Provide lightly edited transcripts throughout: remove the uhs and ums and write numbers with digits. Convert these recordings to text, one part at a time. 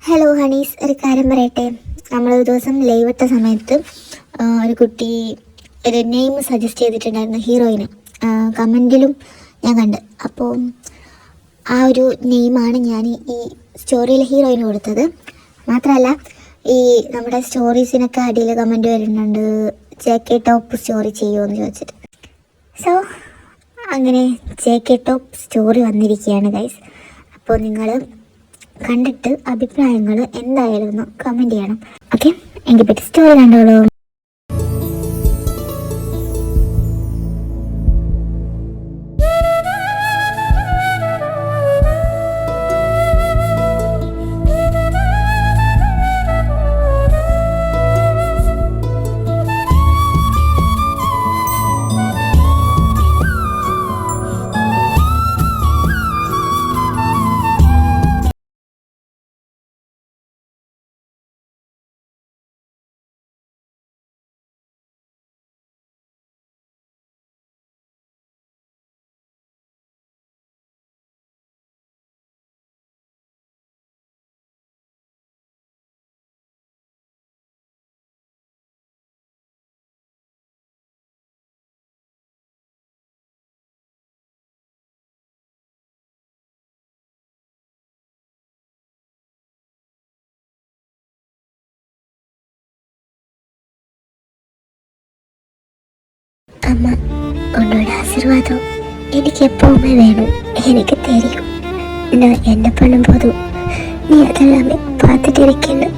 Hello Honey's, ഒരു കാര്യം പറയട്ടെ. നമ്മളൊരു ദിവസം ലൈവ് ഇട്ട സമയത്ത് ഒരു കുട്ടി ഒരു നെയിം സജസ്റ്റ് ചെയ്തിട്ടുണ്ടായിരുന്നു, ഹീറോയിന്. കമൻറ്റിലും ഞാൻ കണ്ട്. അപ്പോൾ ആ ഒരു നെയിമാണ് ഞാൻ ഈ സ്റ്റോറിയിലെ ഹീറോയിന് കൊടുത്തത്. മാത്രമല്ല, ഈ നമ്മുടെ സ്റ്റോറീസിനൊക്കെ അടിയിൽ കമൻറ്റ് വരുന്നുണ്ട്, JK ടോപ്പ് സ്റ്റോറി ചെയ്യുമോ എന്ന് ചോദിച്ചിട്ട്. സോ അങ്ങനെ JK ടോപ്പ് സ്റ്റോറി വന്നിരിക്കുകയാണ് ഗൈസ്. അപ്പോൾ നിങ്ങൾ കണ്ടിട്ട് അഭിപ്രായങ്ങൾ എന്തായാലും ഒന്ന് കമൻറ്റ് ചെയ്യണം. ഓക്കെ, എങ്കിൽ പറ്റി സ്റ്റോറി കണ്ടോളൂ. அம்மா, உன்னோட ஆசீர்வாதம் எனக்கு எப்பவுமே வேணும். எனக்கு தெரியும் நான் என்ன பண்ணும்போதும் நீ அதெல்லாமே பார்த்துட்டு இருக்கேன்னு.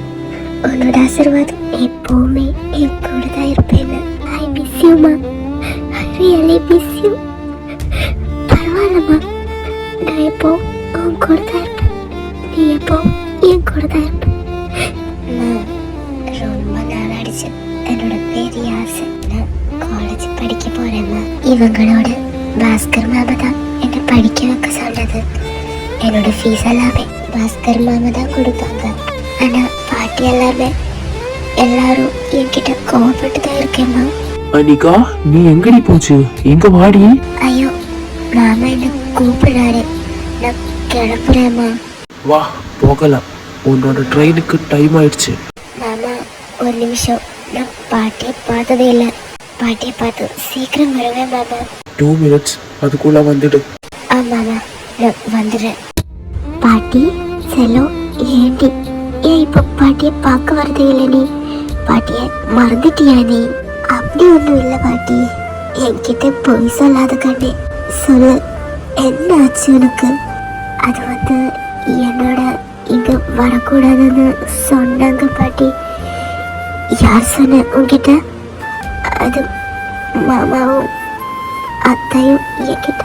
உன்னோட ஆசீர்வாதம் எப்பவுமே என் கூட தான் இருப்பேன்னு. ஐ மிஸ் யூமா, ஐ ரியலி மிஸ் யூ. பரவாயில்லம்மா, நான் எப்போ உன் கூட தான் இருப்பேன். நீ எப்போ என் கூட தான் இருப்பேன். நான் ரொம்ப நாள் அடிச்சு என்னோட பெரிய ஆசை, நான் காலேஜ் படிக்க போறேம்மா. இவங்களோட பாஸ்கர் மாமா தான் என்னை படிக்க வைக்க சொன்னது. என்னோட ஃபீஸ் எல்லாமே பாஸ்கர் மாமா தான் கொடுப்பாங்க. ஆனா பாட்டி எல்லாரும் என்கிட்ட கோவப்பட்டு தான் இருக்கேம்மா. அனிகா, நீ எங்கடி போச்சு? எங்க வாடி? ஐயோ, மாமா என்ன கூப்பிடுறாரு, நான் கிளம்புறேம்மா. வா போகலாம், உன்னோட ட்ரெயினுக்கு டைம் ஆயிடுச்சு. மாமா ஒரு நிமிஷம், நான் பாட்டியை பார்த்ததே இல்லை. பாட்டியை பார்த்து சீக்கிரம் வருவேன் மாமா. 2 minutes, அதுக்குள்ள வந்துடு. ஆமாமா, நான் வந்துடுறேன். பாட்டி செல்லோ, ஏண்டி ஏன் இப்போ பாட்டியை பார்க்க வரதே இல்லை? நீ பாட்டியை மறந்துட்டியா? நீ அப்படி ஒன்றும் இல்லை பாட்டி. என்கிட்ட பொய் சொல்லாத கண்ணே, சொல்லு, என்ன ஆச்சு உனக்கு? அது என்னோட இங்க வரக்கூடாதுன்னு சொன்னாங்க பாட்டி. யார் சொன்ன உங்ககிட்ட? அது மாமாவும் அத்தையும் என்கிட்ட.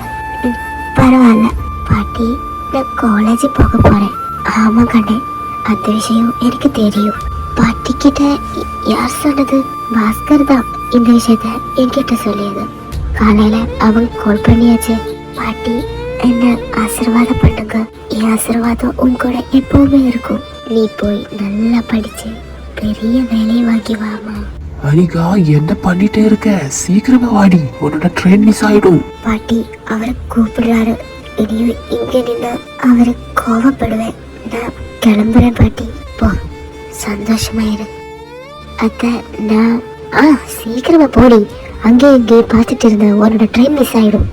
பரவாயில்ல பாட்டி, நான் காலேஜ் போக போறேன். ஆமா கண்ணே, அந்த விஷயம் எனக்கு தெரியும். பாட்டி கிட்ட யார் சொன்னது? பாஸ்கர் தான் இந்த விஷயத்த என்கிட்ட சொல்லியது. காலையில அவன் கால் பண்ணியாச்சு. பாட்டி என்ன ஆசீர்வாதம் பண்ணுங்க. என் ஆசீர்வாதம் உன் கூட எப்பவுமே இருக்கும். நீ போய் நல்லா படிச்சு பெரிய வேலையை வாங்கி வாமா. அனிகா, என்ன பண்ணிட்டே இருக்க? சீக்கிரமா வாடி, உன்னோட ட்ரெயின் மிஸ் ஆயிடும். பாட்டி அவரை கூப்பிடுறாரு. இனியும் இங்க நின்னா அவரை கோவப்படுவேன். நான் கிளம்புறேன் பாட்டி. போ, சந்தோஷமாயிரு. அத்த நான் சீக்கிரமா போடி. அங்கே இங்கே பார்த்துட்டு இருந்த உன்னோட ட்ரெயின் மிஸ் ஆயிடும்.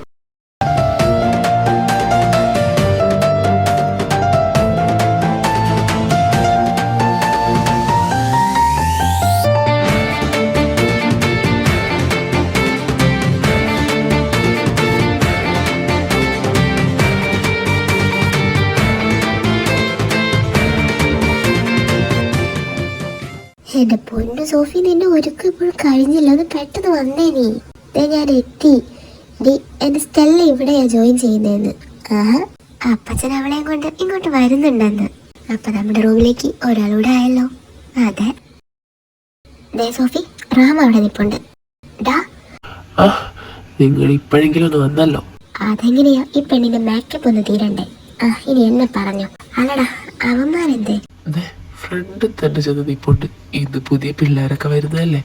എന്റെ പൊന്നു സോഫി, നിന്നെ ഒരുക്കപ്പോഴും കഴിഞ്ഞില്ല. ഒന്ന് പെട്ടെന്ന് വന്നേ നീ. ഞാൻ എത്തി. എന്റെ സ്റ്റെല്ല ഇവിടെയാ ജോയിൻ ചെയ്യുന്നതെന്ന്. അപ്പച്ചൻ അവളെയും കൊണ്ട് ഇങ്ങോട്ട് വരുന്നുണ്ടെന്ന്. അപ്പൊ നമ്മുടെ റൂമിലേക്ക് ഒരാളൂടെ ആയല്ലോ. അതെ, സോഫി, റാം അവിടെ നിപ്പുണ്ട്. നിങ്ങൾ ഇപ്പോഴെങ്കിലും ഒന്ന് വന്നല്ലോ. അതെങ്ങനെയാ ഈ പെണ്ണിന്റെ മേക്കപ്പ് ഒന്ന് തീരണ്ടേ? ഇനി എന്നെ പറഞ്ഞു. അല്ലടാ, അവന്മാരെന്തേ? ഫ്രണ്ട് തന്നെ ചെന്നത് ഇപ്പോണ്ട്. ഇന്ന് പുതിയ പിള്ളേരൊക്കെ വരുന്നതല്ലേ.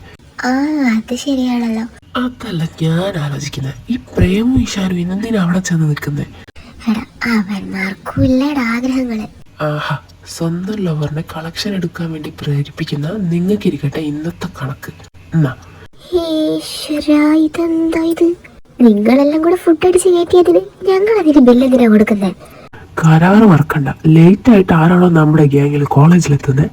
അത് ശരിയാണല്ലോ. അതല്ല ഞാൻ ആലോചിക്കുന്നത്, ഈ പ്രേമും ഈശാനും എന്തിനാ അവിടെ ചെന്ന് നിൽക്കുന്നത്? അവന്മാർക്കും ഇല്ലടാ ആഗ്രഹങ്ങള്. ആഹാ, സ്വന്തം ലവറിനെ കളക്ഷൻ എടുക്കാൻ വേണ്ടി പ്രേരിപ്പിക്കുന്ന നിങ്ങൾക്കിരിക്കട്ടെ ഇന്നത്തെ കണക്ക്. എന്നാ ഈശ്വരാ, ഇതെന്താ ഇത്? നിങ്ങളെല്ലാം കൂടെ ഫുഡ് അടിച്ച് കയറ്റിയതിന് ഞങ്ങൾ അതിന് ബില്ല് എന്തിനാ കൊടുക്കുന്നത്? കരാറ് മറക്കണ്ട. ലേറ്റ് ആയിട്ട് ആരാണോ നമ്മുടെ ഗ്യാങ്ങിൽ കോളേജിലെത്തുന്നത്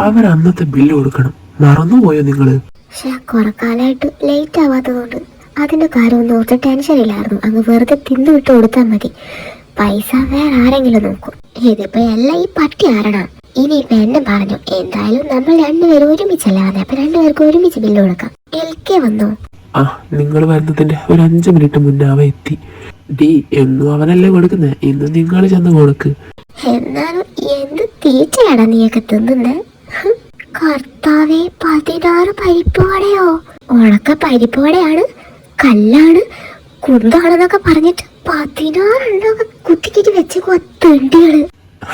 അവർ അന്നത്തെ ബില്ല് കൊടുക്കണം. മറന്നുപോയോ നിങ്ങള്? പക്ഷെ കുറെ കാലമായിട്ട് ലേറ്റ് ആവാത്തതുകൊണ്ട് അതിന്റെ കാര്യമൊന്നും ഓർത്ത് ടെൻഷൻ ഇല്ലായിരുന്നു. അങ്ങ് വെറുതെ തിന്നു വിട്ട് കൊടുത്താൽ മതി. പൈസ വേറെ ആരെങ്കിലും നോക്കും. ഇതിപ്പോ എല്ലാം ഈ പട്ടി ആരണ. ഇനിയിപ്പൊ എന്നെ പറഞ്ഞു, എന്തായാലും നമ്മൾ രണ്ടുപേരും ഒരുമിച്ചല്ല വന്നേ, അപ്പൊ രണ്ടുപേർക്കും ഒരുമിച്ച് ബില്ല് കൊടുക്കാം. LK വന്നോ? ആ, നിങ്ങൾ വരുന്നതിന്റെ ഒരു 5 മിനിറ്റ് മുന്നേ അവ എത്തി. ഡി എന്നും അവനല്ലേ കൊടുക്കുന്നേ, ഇന്ന് നിങ്ങൾ ചെന്ന് കൊടുക്ക്. എന്നാലും എന്ത് തീറ്റയാടാ നീയൊക്കെ തിന്നുന്നേ? കർത്താവേ, 16 പരിപ്പ് വടയോ? ഉണക്ക പരിപ്പ് വടയാണ്, കല്ലാണ്, കുന്താണെന്നൊക്കെ പറഞ്ഞിട്ട് 16 കുത്തിക്കിട്ട് വെച്ച് കൊത്തണ്ടികള്.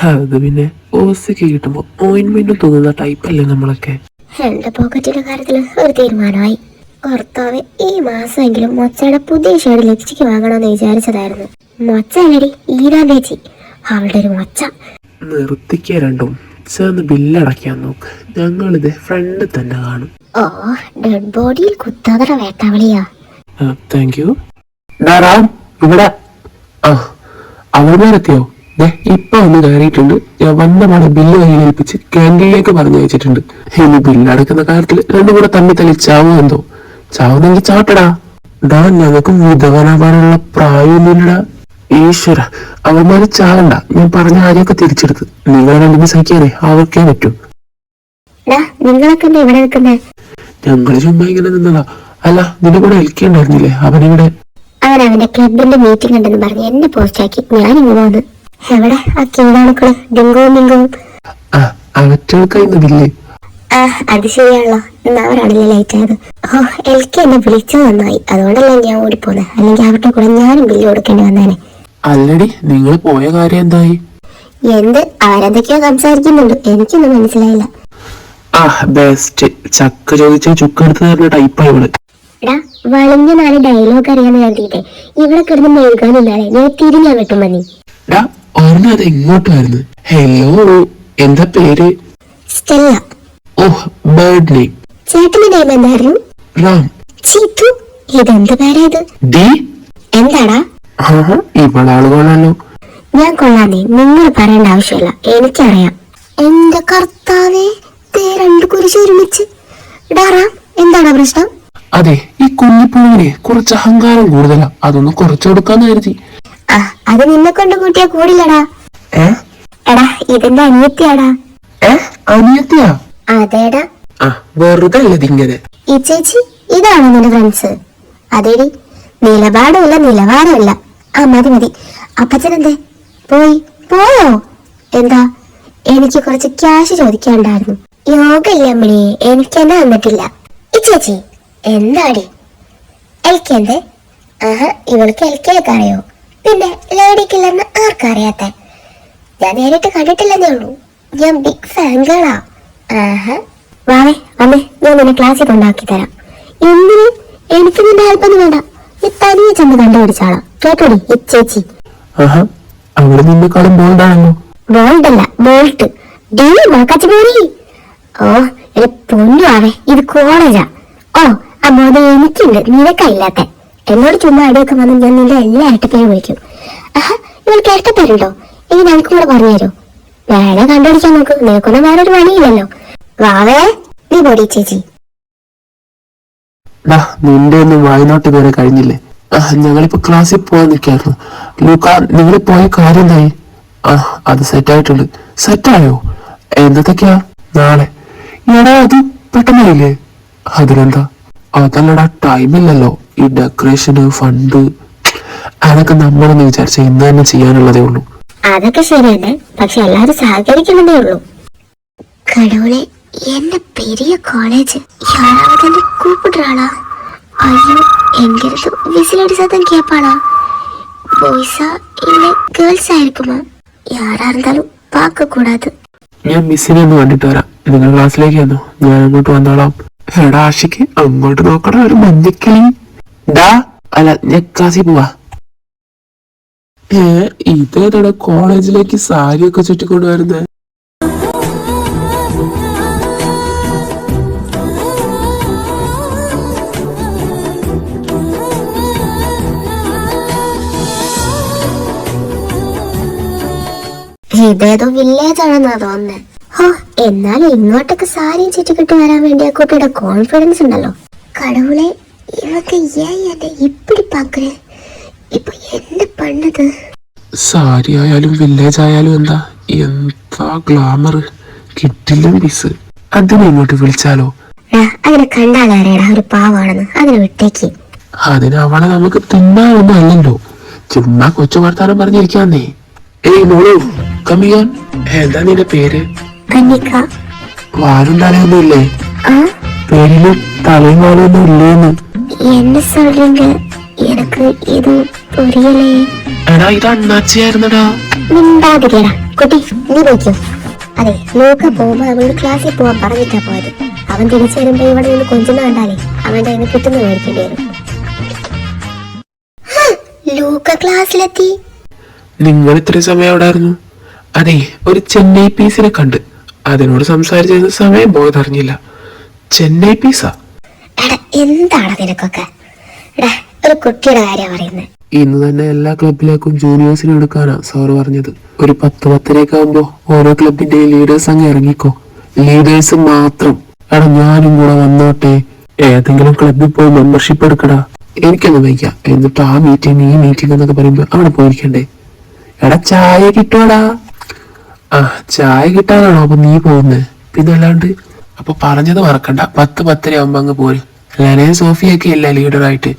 അത് പിന്നെ ഓസിക്ക് കിട്ടുമ്പോ ഓയിൻമെന്റ് തോന്നുന്ന ടൈപ്പല്ലേ നമ്മളൊക്കെ. എന്റെ പോക്കറ്റിന്റെ കാര്യത്തില് ഒരു തീരുമാനമായി. കർത്താവ്, ഈ മാസമെങ്കിലും മൊച്ചയുടെ പുതിയ ഷേഡ് ലിപ്സ്റ്റിക്ക് വാങ്ങണമെന്ന് വിചാരിച്ചതായിരുന്നു. മൊച്ചയല്ലടി, ഈരാന്തേച്ചി, അവളുടെ ഒരു മൊച്ച. നിർത്തിക്ക രണ്ടും, ചെന്ന് ബില്ലടയ്ക്കാൻ നോക്ക്. ഞങ്ങളിത് ഫ്രണ്ട് തന്നെ കാണും. ഓ, ഡെഡ് ബോഡിയിൽ കുത്താതറ വേട്ടാവളിയാ. Thank you. ഇവിടെ അവന്മാരെത്തിയോ? ഇപ്പൊ ഒന്ന് കയറിയിട്ടുണ്ട്. ഞാൻ വന്നപാടെ ബില്ല് കയ്യിലേൽപ്പിച്ച് ക്യാൻറ്റീനിലേക്ക് പറഞ്ഞു വെച്ചിട്ടുണ്ട്. ഇനി ബില്ലടക്കുന്ന കാര്യത്തിൽ രണ്ടും കൂടെ തമ്മിൽ തല്ലി ചാവോ എന്തോ. ചാവുന്നെങ്കിൽ ചാട്ടടാ. ഞങ്ങൾക്ക് വിധവനാവാനുള്ള പ്രായമൊന്നുമില്ലടാ. ഈശ്വര, അവന്മാര് ചാവണ്ട. ഞാൻ പറഞ്ഞ കാര്യമൊക്കെ തിരിച്ചെടുത്ത്. നിങ്ങളെ രണ്ടും സഹിക്കാനേ അവർക്കേ പറ്റൂ. നിങ്ങളൊക്കെ ഇവിടെ നിൽക്കുന്നേ? ഞങ്ങള് ചുമ്മാ ഇങ്ങനെ നിന്നതാ. അല്ല, നിന്റെ കൂടെ LK ഉണ്ടായിരുന്നില്ലേ? അവനിവിടെ അവന്റെ ക്ലബിന്റെ മീറ്റിംഗ് ഉണ്ടെന്ന് പറഞ്ഞ് എന്നെ പോസ്റ്റാക്കി ഞാൻ ഇങ്ങനെ വന്നു. എവിടെ ആ കീഴാണുക്കള് ഡിങ്കവും മിങ്കവും? അവറ്റകൾക്കായിരുന്നില്ലേ? അത് ശരിയാണല്ലോ, അവരാണല്ലേ ലേറ്റ് ആയത്. ഓ, LK എന്നെ വിളിച്ചത് നന്നായി. അതുകൊണ്ടല്ലേ ഞാൻ ഓടിപ്പോന്നെ. അല്ലെങ്കിൽ അവരുടെ കൂടെ ഞാനും ബില്ല് കൊടുക്കേണ്ടി വന്നേനെ. അല്ലടി, നിങ്ങൾ പോയ കാര്യം എന്തായി? എന്ത് അവരെന്തൊക്കെയോ സംസാരിക്കുന്നുണ്ട്, എനിക്കൊന്നും മനസ്സിലായില്ല. ബെസ്റ്റ്. ചക്ക ചോദിച്ച ചുക്കെടുത്ത് തരുന്ന ടൈപ്പായി ഇവിടെ. വളഞ്ഞ 4 ഡയലോഗ് അറിയാന്ന് കരുതിയിട്ടെ ഇവിടെ കിടന്ന് മെഴുകാനില്ലാതെ ഞാൻ തിരിഞ്ഞാ വെട്ടും മതി. അത് എങ്ങോട്ടായിരുന്നു? ഹലോ, എന്താ പേര്? സ്റ്റെല്ല. ഓഹ്, ബേർഡ് നെയിം. ചേട്ടന്റെ നെയിം എന്തായിരുന്നു? റാം. ചീത്തു, ഇതെന്ത് പേരാ ഇത്? എന്താടാ? ഇവളാള് കൊള്ളാലോ. ഞാൻ കൊള്ളാന്നേ, നിങ്ങൾ പറയേണ്ട ആവശ്യമില്ല, എനിക്കറിയാം. എന്റെ കർത്താവേ, 2 കുരിശ് ഒരുമിച്ച്. റാം, എന്താടാ പ്രശ്നം? അതെ, ഈ കുഞ്ഞിപ്പുള്ളിനെ കുറച്ച് അഹങ്കാരം കൂടുതലാ. അതൊന്ന് കുറച്ചു കൊടുക്കാന്ന് കരുതി. അത് നിന്നെ കൊണ്ട് കൂട്ടിയാ കൂടില്ലടാ. എടാ, ഇതെന്റെ അനിയത്തിയാടാ. അനിയത്തിയാ? അതേടാ. വെറുതെ അല്ലതിങ്ങനെ. ഈ ചേച്ചി, ഇതാണോ നിന്റെ ഫ്രണ്ട്സ്? അതേടി, നിലപാടുമില്ല നിലവാരമില്ല. മതി മതി. അപ്പച്ചനെന്തേ പോയോ? എന്താ? എനിക്ക് കുറച്ച് ക്യാഷ് ചോദിക്കാണ്ടായിരുന്നു. യോഗ ഇല്ല അമ്മണി, എനിക്കെന്നെ വന്നിട്ടില്ല. ഈ ചേച്ചി എന്താടി? LK എന്തേ? ഇവൾക്ക് LK അറിയോ? പിന്നെ ലേഡിക്കില്ലെന്ന് ആർക്കറിയാത്ത? ഞാൻ നേരിട്ട് കണ്ടിട്ടില്ലെന്നേ ഉള്ളൂ. ഞാൻ ബിഗ് ഫാൻ ഗേളാ. വാവേ അമ്മേ, ഞാൻ നിന്നെ ക്ലാസ്സിൽ കൊണ്ടാക്കി തരാം. എന്തിന്? എനിക്ക് നിന്റെ ഹെൽപ്പൊന്നും വേണ്ട. നീ തനിയെ ചെന്ന് കണ്ടുപിടിച്ചാളാ. കേട്ടോടി ഈ ചേച്ചി. അവള് നിന്നെക്കാളും ബോൾഡാണല്ലോ. ബോൾഡല്ല, ബോൾട്ട്. ഓ, പൊന്നു ആവേ, ഇത് കോളേജാ. ഓ, അമ്മോടെ എനിക്കുണ്ട്, നിനക്കല്ലാത്ത. എന്നോട് ചുമ്മാ അടിയൊക്കെ വന്ന് ഞാൻ നിന്റെ എല്ലാ ഏട്ടപ്പേരും വിളിക്കും. ഇവൾക്ക് ഏട്ടപ്പേരുണ്ടോ? ഇനി ഞങ്ങൾക്ക് കൂടെ പറഞ്ഞു തരോ? വേറെ കണ്ടുപിടിക്കാൻ നോക്ക്, നിനക്കൊന്നും വേറൊരു പണിയില്ലല്ലോ. വാവേ, നീ പൊടി ചേച്ചി. നിന്റെ ഒന്നും വായനോട്ട് വരെ കഴിഞ്ഞില്ലേ? ഞങ്ങളിപ്പോ ക്ലാസ്സിൽ പോവാൻ നിൽക്കായിരുന്നു. ലൂക്ക, നിങ്ങൾ പോയ കാര്യം എന്തായി? അത് സെറ്റായിട്ടുണ്ട്. സെറ്റായോ? എന്നതൊക്കെയാ? നാളെ. എടാ, അത് പെട്ടെന്നായില്ലേ? അതിനെന്താ? അതല്ലടാ, ടൈമില്ലല്ലോ. ഈ ഡെക്കറേഷന്, ഫണ്ട്, അതൊക്കെ നമ്മളെന്ന് വിചാരിച്ച ഇന്ന് തന്നെ ചെയ്യാനുള്ളതേ ഉള്ളൂ. അതൊക്കെ ശരിയല്ലേ, പക്ഷെ എല്ലാരും സഹകരിക്കുന്നതേ ഉള്ളൂ. കടവുളെ, എന്റെ പെരിയ കോളേജ് யாராவது கூப்பிடுறாளா? ஐயோ, எங்கிருந்து விசிலடி சத்தம் கேட்பாளா? பாய்ஸா இல்ல கேர்ள்ஸா இருக்குமா? யாரா இருந்தாலும் பார்க்க கூடாது. ഞാൻ മിസ്സിനെ ഒന്ന് കണ്ടിട്ട് വരാം. നിങ്ങൾ ക്ലാസ്സിലേക്ക് വന്നോ, ഞാൻ അങ്ങോട്ട് വന്നോളാം. എടാ ആഷിക്ക്, അങ്ങോട്ട് നോക്കണ ഒരു മഞ്ഞക്കിളി. അല്ല, ഞാൻ ക്ലാസ്സിൽ പോവാ. ഇതേതോടെ കോളേജിലേക്ക് സാരിയൊക്കെ ചുറ്റിക്കൊണ്ട് വരുന്നേ? ഇതേതോ വില്ലേജ് ആണെന്നാ തോന്നുന്നത്. ഓ, എന്നാലും ഇങ്ങോട്ടൊക്കെ സാരിയും ചുറ്റിക്കിട്ട് വരാൻ വേണ്ടി ആ കുട്ടിയുടെ കോൺഫിഡൻസ് ഉണ്ടല്ലോ. കടവുളെ, ഇവക്ക് എന്നെ ഇപ്പിടി പാക്കേ. ഇപ്പൊ എന്നെ പണ്ടത് സാരി ആയാലും വില്ലേജ് ആയാലും എന്താ ഗ്ലാമർ. കിട്ടില്ല പീസ്. അതിനെ ഇങ്ങോട്ട് വിളിച്ചാലോ? അതിനെ കണ്ടാലറിയടാ ഒരു പാവാണെന്ന്. അതിനെ വിട്ടേക്ക്. അതിന് അവളെ നമുക്ക് തിന്നാനൊന്നും അല്ലല്ലോ, ചുമ്മാ കൊച്ചു വർത്താനം പറഞ്ഞിരിക്കാന്നേ. ഏയ് മോളു, കമ്മിയാൻ. എന്താ നിന്റെ പേര്? അന്നിക്ക. വാലും തലയൊന്നും ഇല്ലേ? പേരില് തലയും വാലൊന്നും ഇല്ലേന്ന് എന്നെ சொல்றீங்க? எனக்கு ഇത് പുരിയലേ. എടാ, ഇത് അണ്ണാച്ചിയായിരുന്നടാ. മിണ്ടാതിരിയടാ കുട്ടി, നീ പോയിക്കോ. അതെ, ലൂക്ക പോകുമ്പോ അവളോട് ക്ലാസ്സിൽ പോവാൻ പറഞ്ഞിട്ടാ പോയത്. അവൻ തിരിച്ചു വരുമ്പോ ഇവിടെ നിന്ന് കൊഞ്ചുന്ന കണ്ടാലേ അവന്റെ കയ്യിൽ നിന്ന് കിട്ടുന്ന മേടിക്കേണ്ടി വരും. ലൂക്ക ക്ലാസ്സിലെത്തി. നിങ്ങൾ ഇത്രയും സമയം എവിടെ ആയിരുന്നു? അതെ, ഒരു ചെന്നൈ പീസിനെ കണ്ട് അതിനോട് സംസാരിച്ചിരുന്ന സമയം പോയതറിഞ്ഞില്ല. ചെന്നൈ പീസാ? എടാ, എന്താണ് നിനക്കൊക്കെ? എടാ, ഒരു കുട്ടിയുടെ കാര്യം പറയുന്നത്. ഇന്ന് തന്നെ എല്ലാ ക്ലബിലേക്കും ജൂനിയേഴ്സിനെ എടുക്കാനാ സാറ് പറഞ്ഞത്. ഒരു 10-10 ആകുമ്പോ ഓരോ ക്ലബിന്റെ ലീഡേഴ്സ് അങ്ങ് ഇറങ്ങിക്കോ. ലീഡേഴ്സ് മാത്രം. എടാ, ഞാനും കൂടെ വന്നോട്ടെ. ഏതെങ്കിലും ക്ലബിൽ പോയി മെമ്പർഷിപ്പ് എടുക്കടാ. എനിക്കൊന്നും വയ്ക്കാം. എന്നിട്ട് ആ മീറ്റിംഗ് ഈ മീറ്റിംഗ് എന്നൊക്കെ പറയുമ്പോ അവിടെ പോയിരിക്കണ്ടേ? എടാ, ചായ കിട്ടോടാ? ചായ കിട്ടാനാണോ അപ്പൊ നീ പോകുന്നത്? പിന്നെ അല്ലാണ്ട്. അപ്പൊ പറഞ്ഞത് മറക്കണ്ട, 10-10 ആകുമ്പോ അങ്ങ് പോരും. ലെനയും സോഫിയൊക്കെ ഇല്ല ലീഡറായിട്ട്?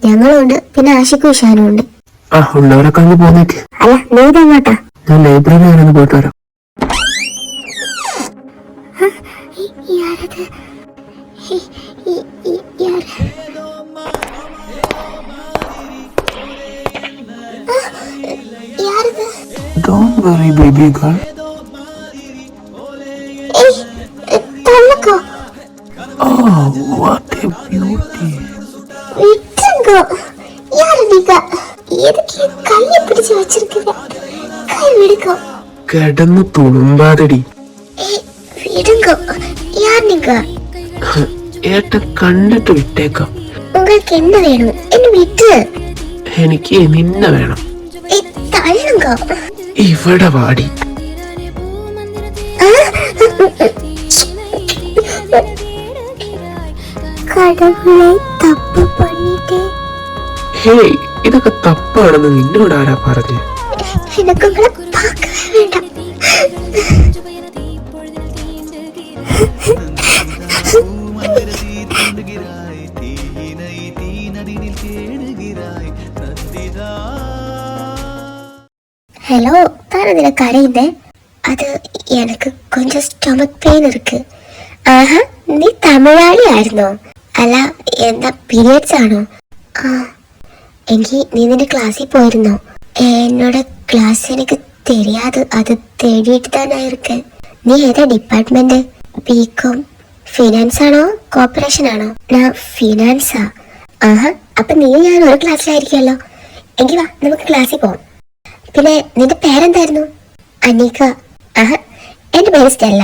ഞങ്ങളുണ്ട്, പിന്നെ ആഷിക്കും ഇഷാനും ഉണ്ട്. ഉള്ളവരൊക്കെ അങ്ങ് പോന്നേക്ക്. അല്ല, നീ ഇതെങ്ങോട്ടാ? ഞാൻ ലൈബ്രറി വരെ ഒന്ന് പോയിട്ട് വരാം. Don't worry, baby girl. Oh, what a beauty. விட்டுங்கோ. யாரு நீங்க? எதுக்கு கையை பிடிச்சு வச்சிருக்கீங்க? கை விடுங்கோ. കിടന്ന് തുളുമ്പാതടി. விடுங்கோ. யார் நீங்க? ഏട്ടൻ കണ്ടിട്ട് വിട്ടേക്കാം. உங்களுக்கு என்ன வேணும்? என்ன விட்டு. എനിക്ക് നിന്നെ വേണം. തള്ളുങ്കോ. ഇവിടെ വാടി. കടവുളെ, തപ്പ് പണിട്ടേ. ഹേയ്, ഇതൊക്കെ തപ്പാണെന്ന് നിന്നോട് ആരാ പറഞ്ഞു? എനിക്കുങ്ങളെ പാക്കവേ വേണ്ട. ஹலோ, தானதில கரையுதே. அது எனக்கு கொஞ்சம் ஸ்டொமக் பெயின் இருக்கு. ആഹാ, നീ തമിഴാളി ആയിരുന്നോ? അല്ല, എന്താ പീരിയഡ്സ് ആണോ? എങ്കിൽ നീ നിന്റെ ക്ലാസ്സിൽ പോയിരുന്നോ? എന്നോട് ക്ലാസ് എനിക്ക് தெரியாது, അത് തേടിയിട്ട് തന്നെ ഇരിക്കേ. നീ ഏതാ ഡിപ്പാർട്ട്മെന്റ്? ബികോം. ഫിനാൻസ് ആണോ കോർപ്പറേഷൻ ആണോ? ഞാൻ ഫിനാൻസാ. ആഹാ, അപ്പൊ നീ ഞാൻ ഒരു ക്ലാസ്സിലായിരിക്കുമല്ലോ. എങ്കിൽ വാ, നമുക്ക് ക്ലാസ്സിൽ പോവാം. പിന്നെ നിന്റെ പേരെന്തായിരുന്നു? അനീക. ആഹാ, എന്റെ പേര് Stella.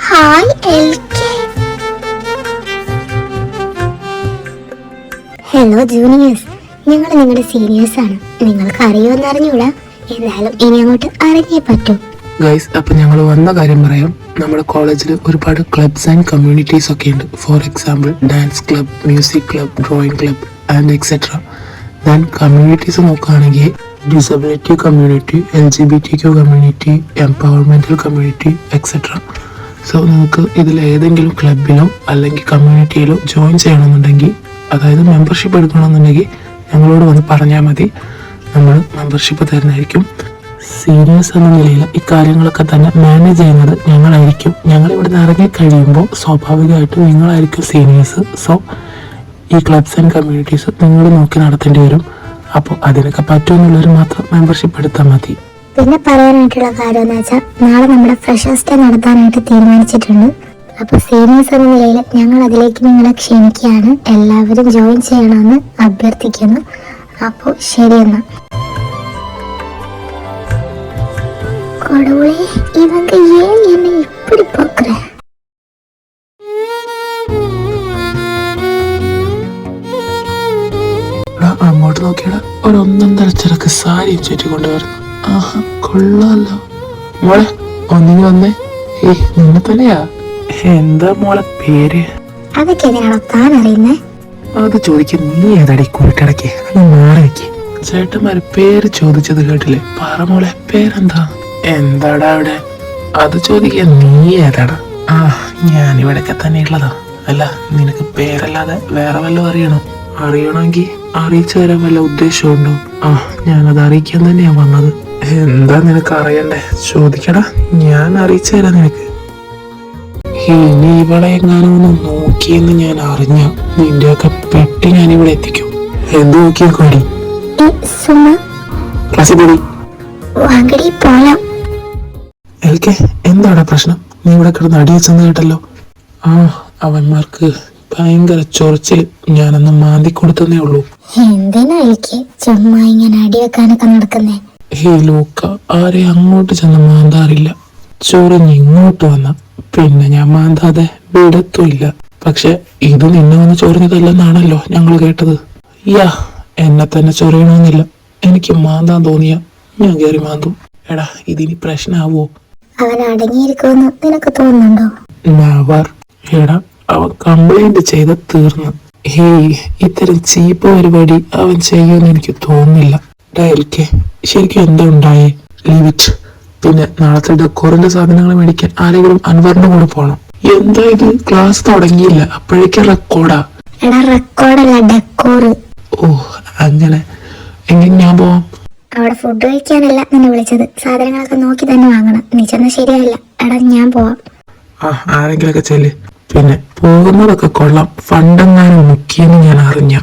Hi LK. Hello juniors, ഞങ്ങൾ നിങ്ങളുടെ സീനിയേഴ്സ് ആണ്. നിങ്ങൾക്ക് അറിയുമെന്ന് അറിഞ്ഞൂടാ, എന്നാലും ഇനി അങ്ങോട്ട് അറിഞ്ഞേ പറ്റൂ. ഗൈസ്, അപ്പൊ ഞങ്ങൾ വന്ന കാര്യം പറയാം. നമ്മുടെ കോളേജിൽ ഒരുപാട് ക്ലബ്സ് ആൻഡ് കമ്മ്യൂണിറ്റീസ് ഒക്കെ ഉണ്ട്. For example dance club, music club, drawing club and etcetera. Then communities നോക്കുകയാണെങ്കിൽ disability community, LGBTQ community, empowerment community etcetera. So നിങ്ങൾക്ക് ഇതിൽ ഏതെങ്കിലും ക്ലബിലോ അല്ലെങ്കിൽ കമ്മ്യൂണിറ്റിയിലോ ജോയിൻ ചെയ്യണമെന്നുണ്ടെങ്കിൽ, അതായത് മെമ്പർഷിപ്പ് എടുക്കണമെന്നുണ്ടെങ്കിൽ ഞങ്ങളോട് വന്ന് പറഞ്ഞാൽ മതി. നമ്മൾ മെമ്പർഷിപ്പ് തരുന്നതായിരിക്കും. സീനിയേഴ്സ് എന്ന നിലയിൽ ഇക്കാര്യങ്ങളൊക്കെ തന്നെ മാനേജ് ചെയ്യുന്നത് ഞങ്ങളായിരിക്കും. ഞങ്ങൾ ഇവിടുന്ന് ഇറങ്ങി കഴിയുമ്പോൾ സ്വാഭാവികമായിട്ടും നിങ്ങളായിരിക്കും സീനിയേഴ്സ്. സോ ഈ ക്ലബ്സ് ആൻഡ് കമ്മ്യൂണിറ്റീസ് നിങ്ങൾ നോക്കി നടത്തേണ്ടി വരും. അപ്പോൾ അതിനൊക്കെ പറ്റുമെന്നുള്ളവർ മാത്രം മെമ്പർഷിപ്പ് എടുത്താൽ മതി. പിന്നെ പറയാനായിട്ടുള്ള കാര്യം എന്ന് വെച്ചാൽ, നാളെ നമ്മുടെ ഫ്രഷേഴ്സ് ഡേ നടത്താനായിട്ട് തീരുമാനിച്ചിട്ടുണ്ട്. അപ്പോൾ സീനിയേഴ്സ് എന്ന നിലയിൽ ഞങ്ങൾ അതിലേക്ക് നിങ്ങളെ ക്ഷണിക്കുകയാണ്. എല്ലാവരും ജോയിൻ ചെയ്യണമെന്ന് അഭ്യർത്ഥിക്കുന്നു. അപ്പോൾ ശരിയെന്നാ. கடவுளே, இவங்க ஏன் என்னை இப்படி பார்க்குற? ഒരൊന്നൊന്നര ചിറക്ക് സാരിയും ചുറ്റിക്കൊണ്ട് വരുന്നു. ആഹാ, കൊള്ളാലോ. മോളെ ഒന്നിങ്ങി വന്നേ. ഏയ് നിന്നെ തന്നെയാ. എന്താ മോളെ പേര്? അതൊക്കെ എങ്ങനെയാണോ താൻ അറിയുന്നേ? അത് ചോദിക്കാൻ നീ ഏതാടി കുരുട്ടടക്ക്? നീ മാറി നിൽക്കി. ചേട്ടന്മാര് പേര് ചോദിച്ചത് കേട്ടില്ലേ? പറ മോളെ പേരെന്താ? എന്താടാ അവിടെ? അത് ചോദിക്കാൻ നീ ഏതാടാ? ആ, ഞാൻ ഇവിടെയൊക്കെ തന്നെ ഉള്ളതാ. അല്ല, നിനക്ക് പേരല്ലാതെ വേറെ വല്ലതും അറിയണോ? അറിയണമെങ്കിൽ അറിയിച്ചു തരാൻ വല്ല ഉദ്ദേശമുണ്ടോ? ആ, ഞാനത് അറിയിക്കാൻ തന്നെയാ വന്നത്. എന്താ നിനക്ക് അറിയണ്ടേ? ചോദിക്കടാ, ഞാൻ അറിയിച്ചു തരാം നിനക്ക്. ഇനി ഇവിടെ എങ്ങാനും ഒന്ന് നോക്കിയെന്ന് ഞാൻ അറിഞ്ഞ നിന്റെയൊക്കെ പെട്ടി ഞാൻ ഇവിടെ എത്തിക്കും. എന്ത് നോക്കിയേക്കോടി? ക്ലാസ്സിൽ പോയി എൽക്കെ എന്താടാ പ്രശ്നം? നീ ഇവിടെ കിടന്ന് അടിവെച്ചെന്ന് കേട്ടല്ലോ. ആ, അവന്മാർക്ക് ഭയങ്കര ചൊറിച്ചിൽ. ഞാനൊന്ന് മാന്തി കൊടുത്തന്നേ ഉള്ളൂ. എന്തിനാ ചുമ്മാ ഇങ്ങനെ അടിവെക്കാനൊക്കെ നടക്കുന്നേ? ഹേ ലൂക്ക, ആരെ അങ്ങോട്ട് ചെന്ന് മാന്താറില്ല. ചൊറിഞ്ഞ് ഇങ്ങോട്ട് വന്ന പിന്നെ ഞാൻ മാന്താതെ വിടത്തുമില്ല. പക്ഷെ ഇത് നിന്നെ വന്ന് ചൊറിഞ്ഞതല്ലെന്നാണല്ലോ ഞങ്ങൾ കേട്ടത്. യാ, എന്നെ തന്നെ ചൊറിയണമെന്നില്ല. എനിക്ക് മാന്താൻ തോന്നിയ ഞാൻ കയറി മാന്തും. എടാ, ഇതിനി പ്രശ്നമാവോ? അവൻ അടങ്ങിയിരിക്കുമെന്ന് നിനക്ക് തോന്നുന്നുണ്ടോ? എടാ, അവൻ കംപ്ലൈന്റ് ചെയ്ത തീർന്നു. ഹേയ്, ഇത്തരം ചീപ്പ് പരിപാടി അവൻ ചെയ്യുമെന്ന് എനിക്ക് തോന്നുന്നില്ല. ഡയൽക്കെ ശരിക്കും എന്താ ഉണ്ടായേ? Leave it. പിന്നെ നാളത്തെ ഡെക്കോറിന്റെ സാധനങ്ങൾ മേടിക്കാൻ ആരെങ്കിലും അൻവറിന്റെ കൂടെ പോണം. എന്താ ഇത്? ക്ലാസ് തുടങ്ങിയില്ല, അപ്പോഴേക്കും റെക്കോർഡാ? എടാ, റെക്കോർഡല്ല, ഡെക്കോറ്. ഓ അങ്ങനെ. എങ്കിൽ ഞാൻ പോവാം. അവിടെ ഫുഡ് കഴിക്കാനല്ല നിന്നെ വിളിച്ചത്. സാധനങ്ങളൊക്കെ നോക്കി തന്നെ വാങ്ങണം. നീ ചെന്ന ശരിയായില്ല. എടാ, ഞാൻ പോവാം. ആ, ആരെങ്കിലൊക്കെ ചെല്ല്. പിന്നെ പോകുന്നതൊക്കെ കൊള്ളാം. ഫണ്ടെങ്ങാനും മുക്കിയെന്ന് ഞാൻ അറിഞ്ഞ.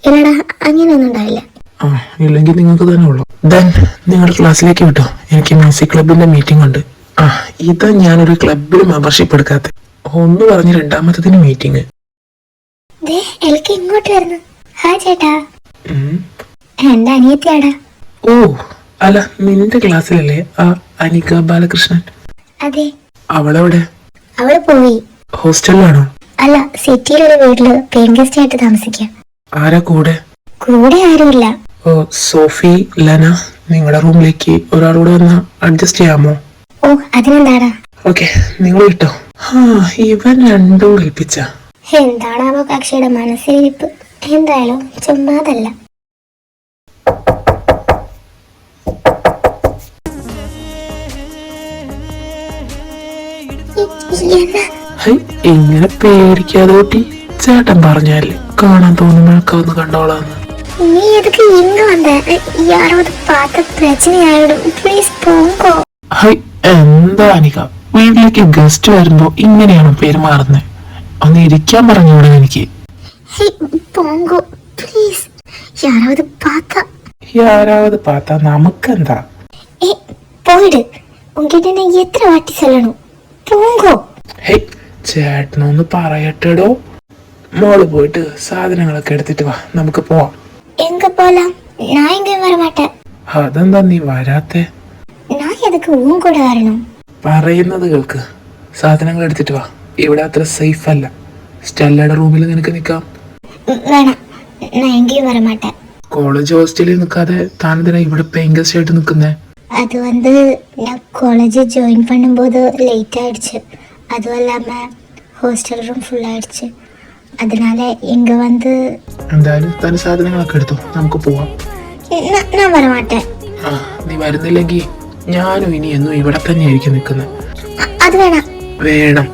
ഇല്ലടാ, അങ്ങനെയൊന്നും ഉണ്ടാവില്ല. ആ, ഇല്ലെങ്കിൽ നിങ്ങൾക്ക് തന്നെ ഉള്ളു. ദെൻ നിങ്ങളുടെ ക്ലാസ്സിലേക്ക് വിട്ടോ. എനിക്ക് മ്യൂസിക് ക്ലബിന്റെ മീറ്റിംഗ് ഉണ്ട്. ആ, ഇതാ ഞാനൊരു ക്ലബിൽ മെമ്പർഷിപ്പ് എടുക്കാത്ത. ഒന്ന് പറഞ്ഞ് രണ്ടാമത്തതിന് മീറ്റിംഗ്. ഇങ്ങോട്ട് വരുന്നു. ഹായ് ചേട്ടാ. എന്റെ അനിയത്തിയാടാ. ഓ, അല്ല, നിന്റെ ക്ലാസ്സിലല്ലേ ആ അനിക ബാലകൃഷ്ണൻ? അതെ. അവളെവിടെ? അവള് പോയി. ഹോസ്റ്റലിലാണോ? അല്ല, സിറ്റിയിലൊരു വീട്ടില് പേയിങ് ഗസ്റ്റ് ആയിട്ട് താമസിക്കാം. ആരാ കൂടെ? കൂടെ ആരുമില്ല. ഓ, സോഫി, ലന, നിങ്ങളുടെ റൂമിലേക്ക് ഒരാളൂടെ വന്ന് അഡ്ജസ്റ്റ് ചെയ്യാമോ? ഓ, അതിനെന്താടാ. ഓക്കെ, നിങ്ങൾ കിട്ടോ. ഇവൻ രണ്ടും കൽപ്പിച്ച. എന്താണാവോ കക്ഷിയുടെ മനസ്സിലിരിപ്പ്. എന്തായാലും ചുമ്മാതല്ല. ഇങ്ങനെ പേടിക്കാതെ കൂട്ടി. ചേട്ടൻ പറഞ്ഞാല് കാണാൻ തോന്നുമ്പോഴൊക്കെ ഒന്ന് കണ്ടോളാന്ന്. നീ എതുക്ക് ഇങ്ങ വന്ന? யாராவது பார்த்த பிரச்சனையாயிடும். പ്ലീസ് പോങ്കോ. എന്താ അനിക, വീട്ടിലേക്ക് ഗസ്റ്റ് വരുമ്പോ ഇങ്ങനെയാണോ പെരുമാറുന്നത്? ഒന്ന് ഇരിക്കാൻ പറഞ്ഞൂടെ എനിക്ക്? പോങ്കോ പ്ലീസ്. யாராவது பார்த்தா നമുക്കെന്താ? പോയിട്. ഉങ്കിட்ட நான் എത്ര വാട്ടി சொல்லணும்? പോങ്കോ. ചേട്ടനൊന്ന് പറയട്ടെടോ. മോള് പോയിട്ട് സാധനങ്ങളൊക്കെ എടുത്തിട്ട് വാ, നമുക്ക് പോവാം. എങ്ക പോലാം? ഞാൻ എങ്ങും വരമാട്ടെ. അതെന്താ നീ വരാത്തെ? ഞാൻ എതൊക്കെ ഊൻ കൂടെ വരണം? പറയുന്നത് കേൾക്ക്. സാധനങ്ങൾ എടുത്തിട്ട് വാ. ഇവിടെ അത്ര സേഫ് അല്ല. സ്റ്റെല്ലയുടെ റൂമിൽ നിനക്ക് നിക്കാം. വേണം, ഞാൻ എങ്കിലും വരമാട്ടെ. കോളേജ് ഹോസ്റ്റലിൽ നിൽക്കാതെ താനെന്തിനാ ഇവിടെ പേയിങ് ഗസ്റ്റ് ആയിട്ട് നിൽക്കുന്നേ? அது வந்து நான் காலேஜ் ஜாயின் பண்ணும்போது லேட் ஆயிடுச்சு. அதுவும் இல்லாமல் ஹாஸ்டல் ரூம் ஃபுல் ஆயிடுச்சு. அதனால இங்கே வந்து എന്തായാലും തന്നെ സാധനങ്ങളൊക്കെ എടുത്തു, നമുക്ക് പോവാം. நான் வரமாட்டேன். നീ വരുന്നില്ലെങ്കിൽ ഞാനും ഇനി എന്നും ഇവിടെ തന്നെ ആയിരിക്കും നിൽക്കുന്നത്. അത് വേണം. വേണം.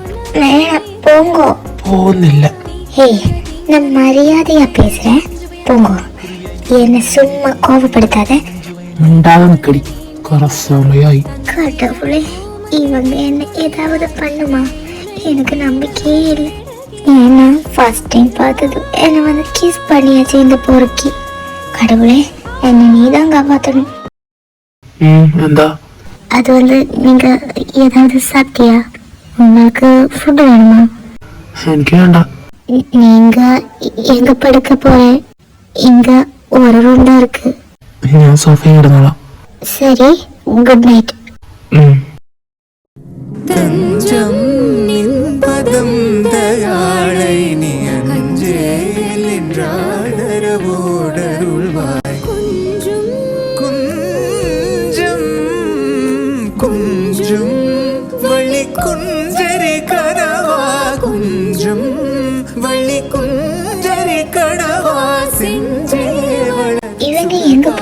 വേണം. പോങ്കോ. പോകുന്നില്ല. ഹേയ്, ഞാൻ മര്യാദയാ പേசுறேன். പോങ്കോ. എന്നെ சும்மா கோபப்படுத்தாத. മിണ്ടാതെ നിക്കടി, കുറെ സമയമായി. கடவுளே, இவங்க என்ன ஏதாவது பண்ணுமா? எனக்கு நம்பிக்கையே இல்லை. ஏன்னா ஃபர்ஸ்ட் டைம் பார்த்தது என்னை வந்து கிஸ் பண்ணியாச்சு இந்த பொறுக்கி. கடவுளே, என்னை நீதான் காப்பாற்றணும். എന്താ? அது வந்து நீங்க ஏதாவது சாப்பிட்டியா? உங்களுக்கு ஃபுட் வேணுமா? എനിക്ക് വേണ്ട. நீங்க எங்க படுக்க போறேன்? இங்க ஒரு ரூம் தான் இருக்கு. ഞാൻ സോഫയിൽ ഇടുന്നോളാം. சரி, குட் நைட். தஞ்சம் நின்பதம் தயாளை நீ அஞ்சேல் என்றாடரவோடருள்வாய்.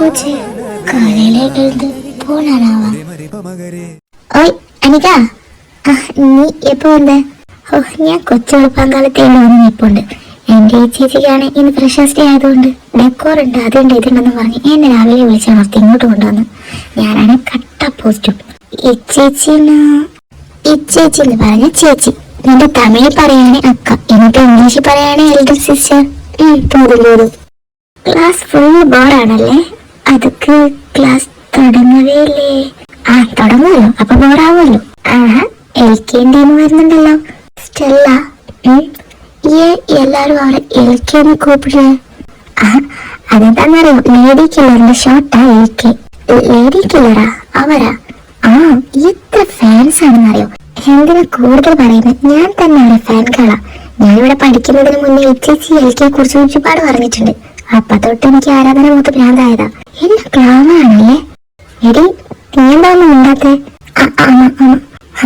போச்சு. காலையில எழுந்து போனானாவா? ഓയ് അനിക, നീ എപ്പോ വന്നേ? ഓ, ഞാൻ കൊച്ചുവെളുപ്പാങ്കാലത്തേക്ക് വന്ന് നിൽപ്പുണ്ട്. എന്റെ ഈ ചേച്ചിക്കാണ് ഇന്ന് ഫ്രഷേഴ്സ് ഡേ ആയതുകൊണ്ട് ഡെക്കോർ ഉണ്ട്, അതുണ്ട് ഇതുണ്ടെന്ന് പറഞ്ഞ് എന്നെ രാവിലെ വിളിച്ചുണർത്തി ഇങ്ങോട്ട് കൊണ്ടുവന്നു. ഞാനാണ് കട്ട പോസ്റ്റും. ഇച്ചേച്ചി എന്ന് പറഞ്ഞ ചേച്ചി, നിന്റെ തമിഴ് പറയാണ് അക്ക, എന്നിട്ട് ഇംഗ്ലീഷിൽ പറയാണ് എൽഡർ സിസ്റ്റർ. തോന്നുന്നു ക്ലാസ് ഫുൾ ബോറാണല്ലേ? അതൊക്കെ ക്ലാസ് തുടങ്ങവേ ഇല്ലേ? തുടങ്ങുമല്ലോ, അപ്പൊ ബോറാവുമല്ലോ. LK വരുന്നുണ്ടല്ലോ സ്റ്റെല്ല. എല്ലാരും അവരെ LK കൂപ്പിടുക. അതെന്താന്നറിയോ? ലേഡി കില്ലറിന്റെ ഷോർട്ടാ LK. ലേഡി കില്ലറാ അവരാ? എത്ര ഫാൻസ് ആണെന്നറിയോ? എന്തിനാ കൂടുതൽ പറയുന്നത്? ഞാൻ തന്നെ അവരെ ഫാൻ കളാ. ഞാനിവിടെ പഠിക്കുന്നതിന് മുന്നേ ചേച്ചി LK കുറിച്ച് ഒരുപാട് പറഞ്ഞിട്ടുണ്ട്. അപ്പൊ തൊട്ട് എനിക്ക് ആരാധന മൂത്ത് ഭ്രാന്തായതാ. എന്നെ ക്ലാവാണല്ലേ? എടി, നീ എന്താണെന്ന് ഉണ്ടാത്തേ?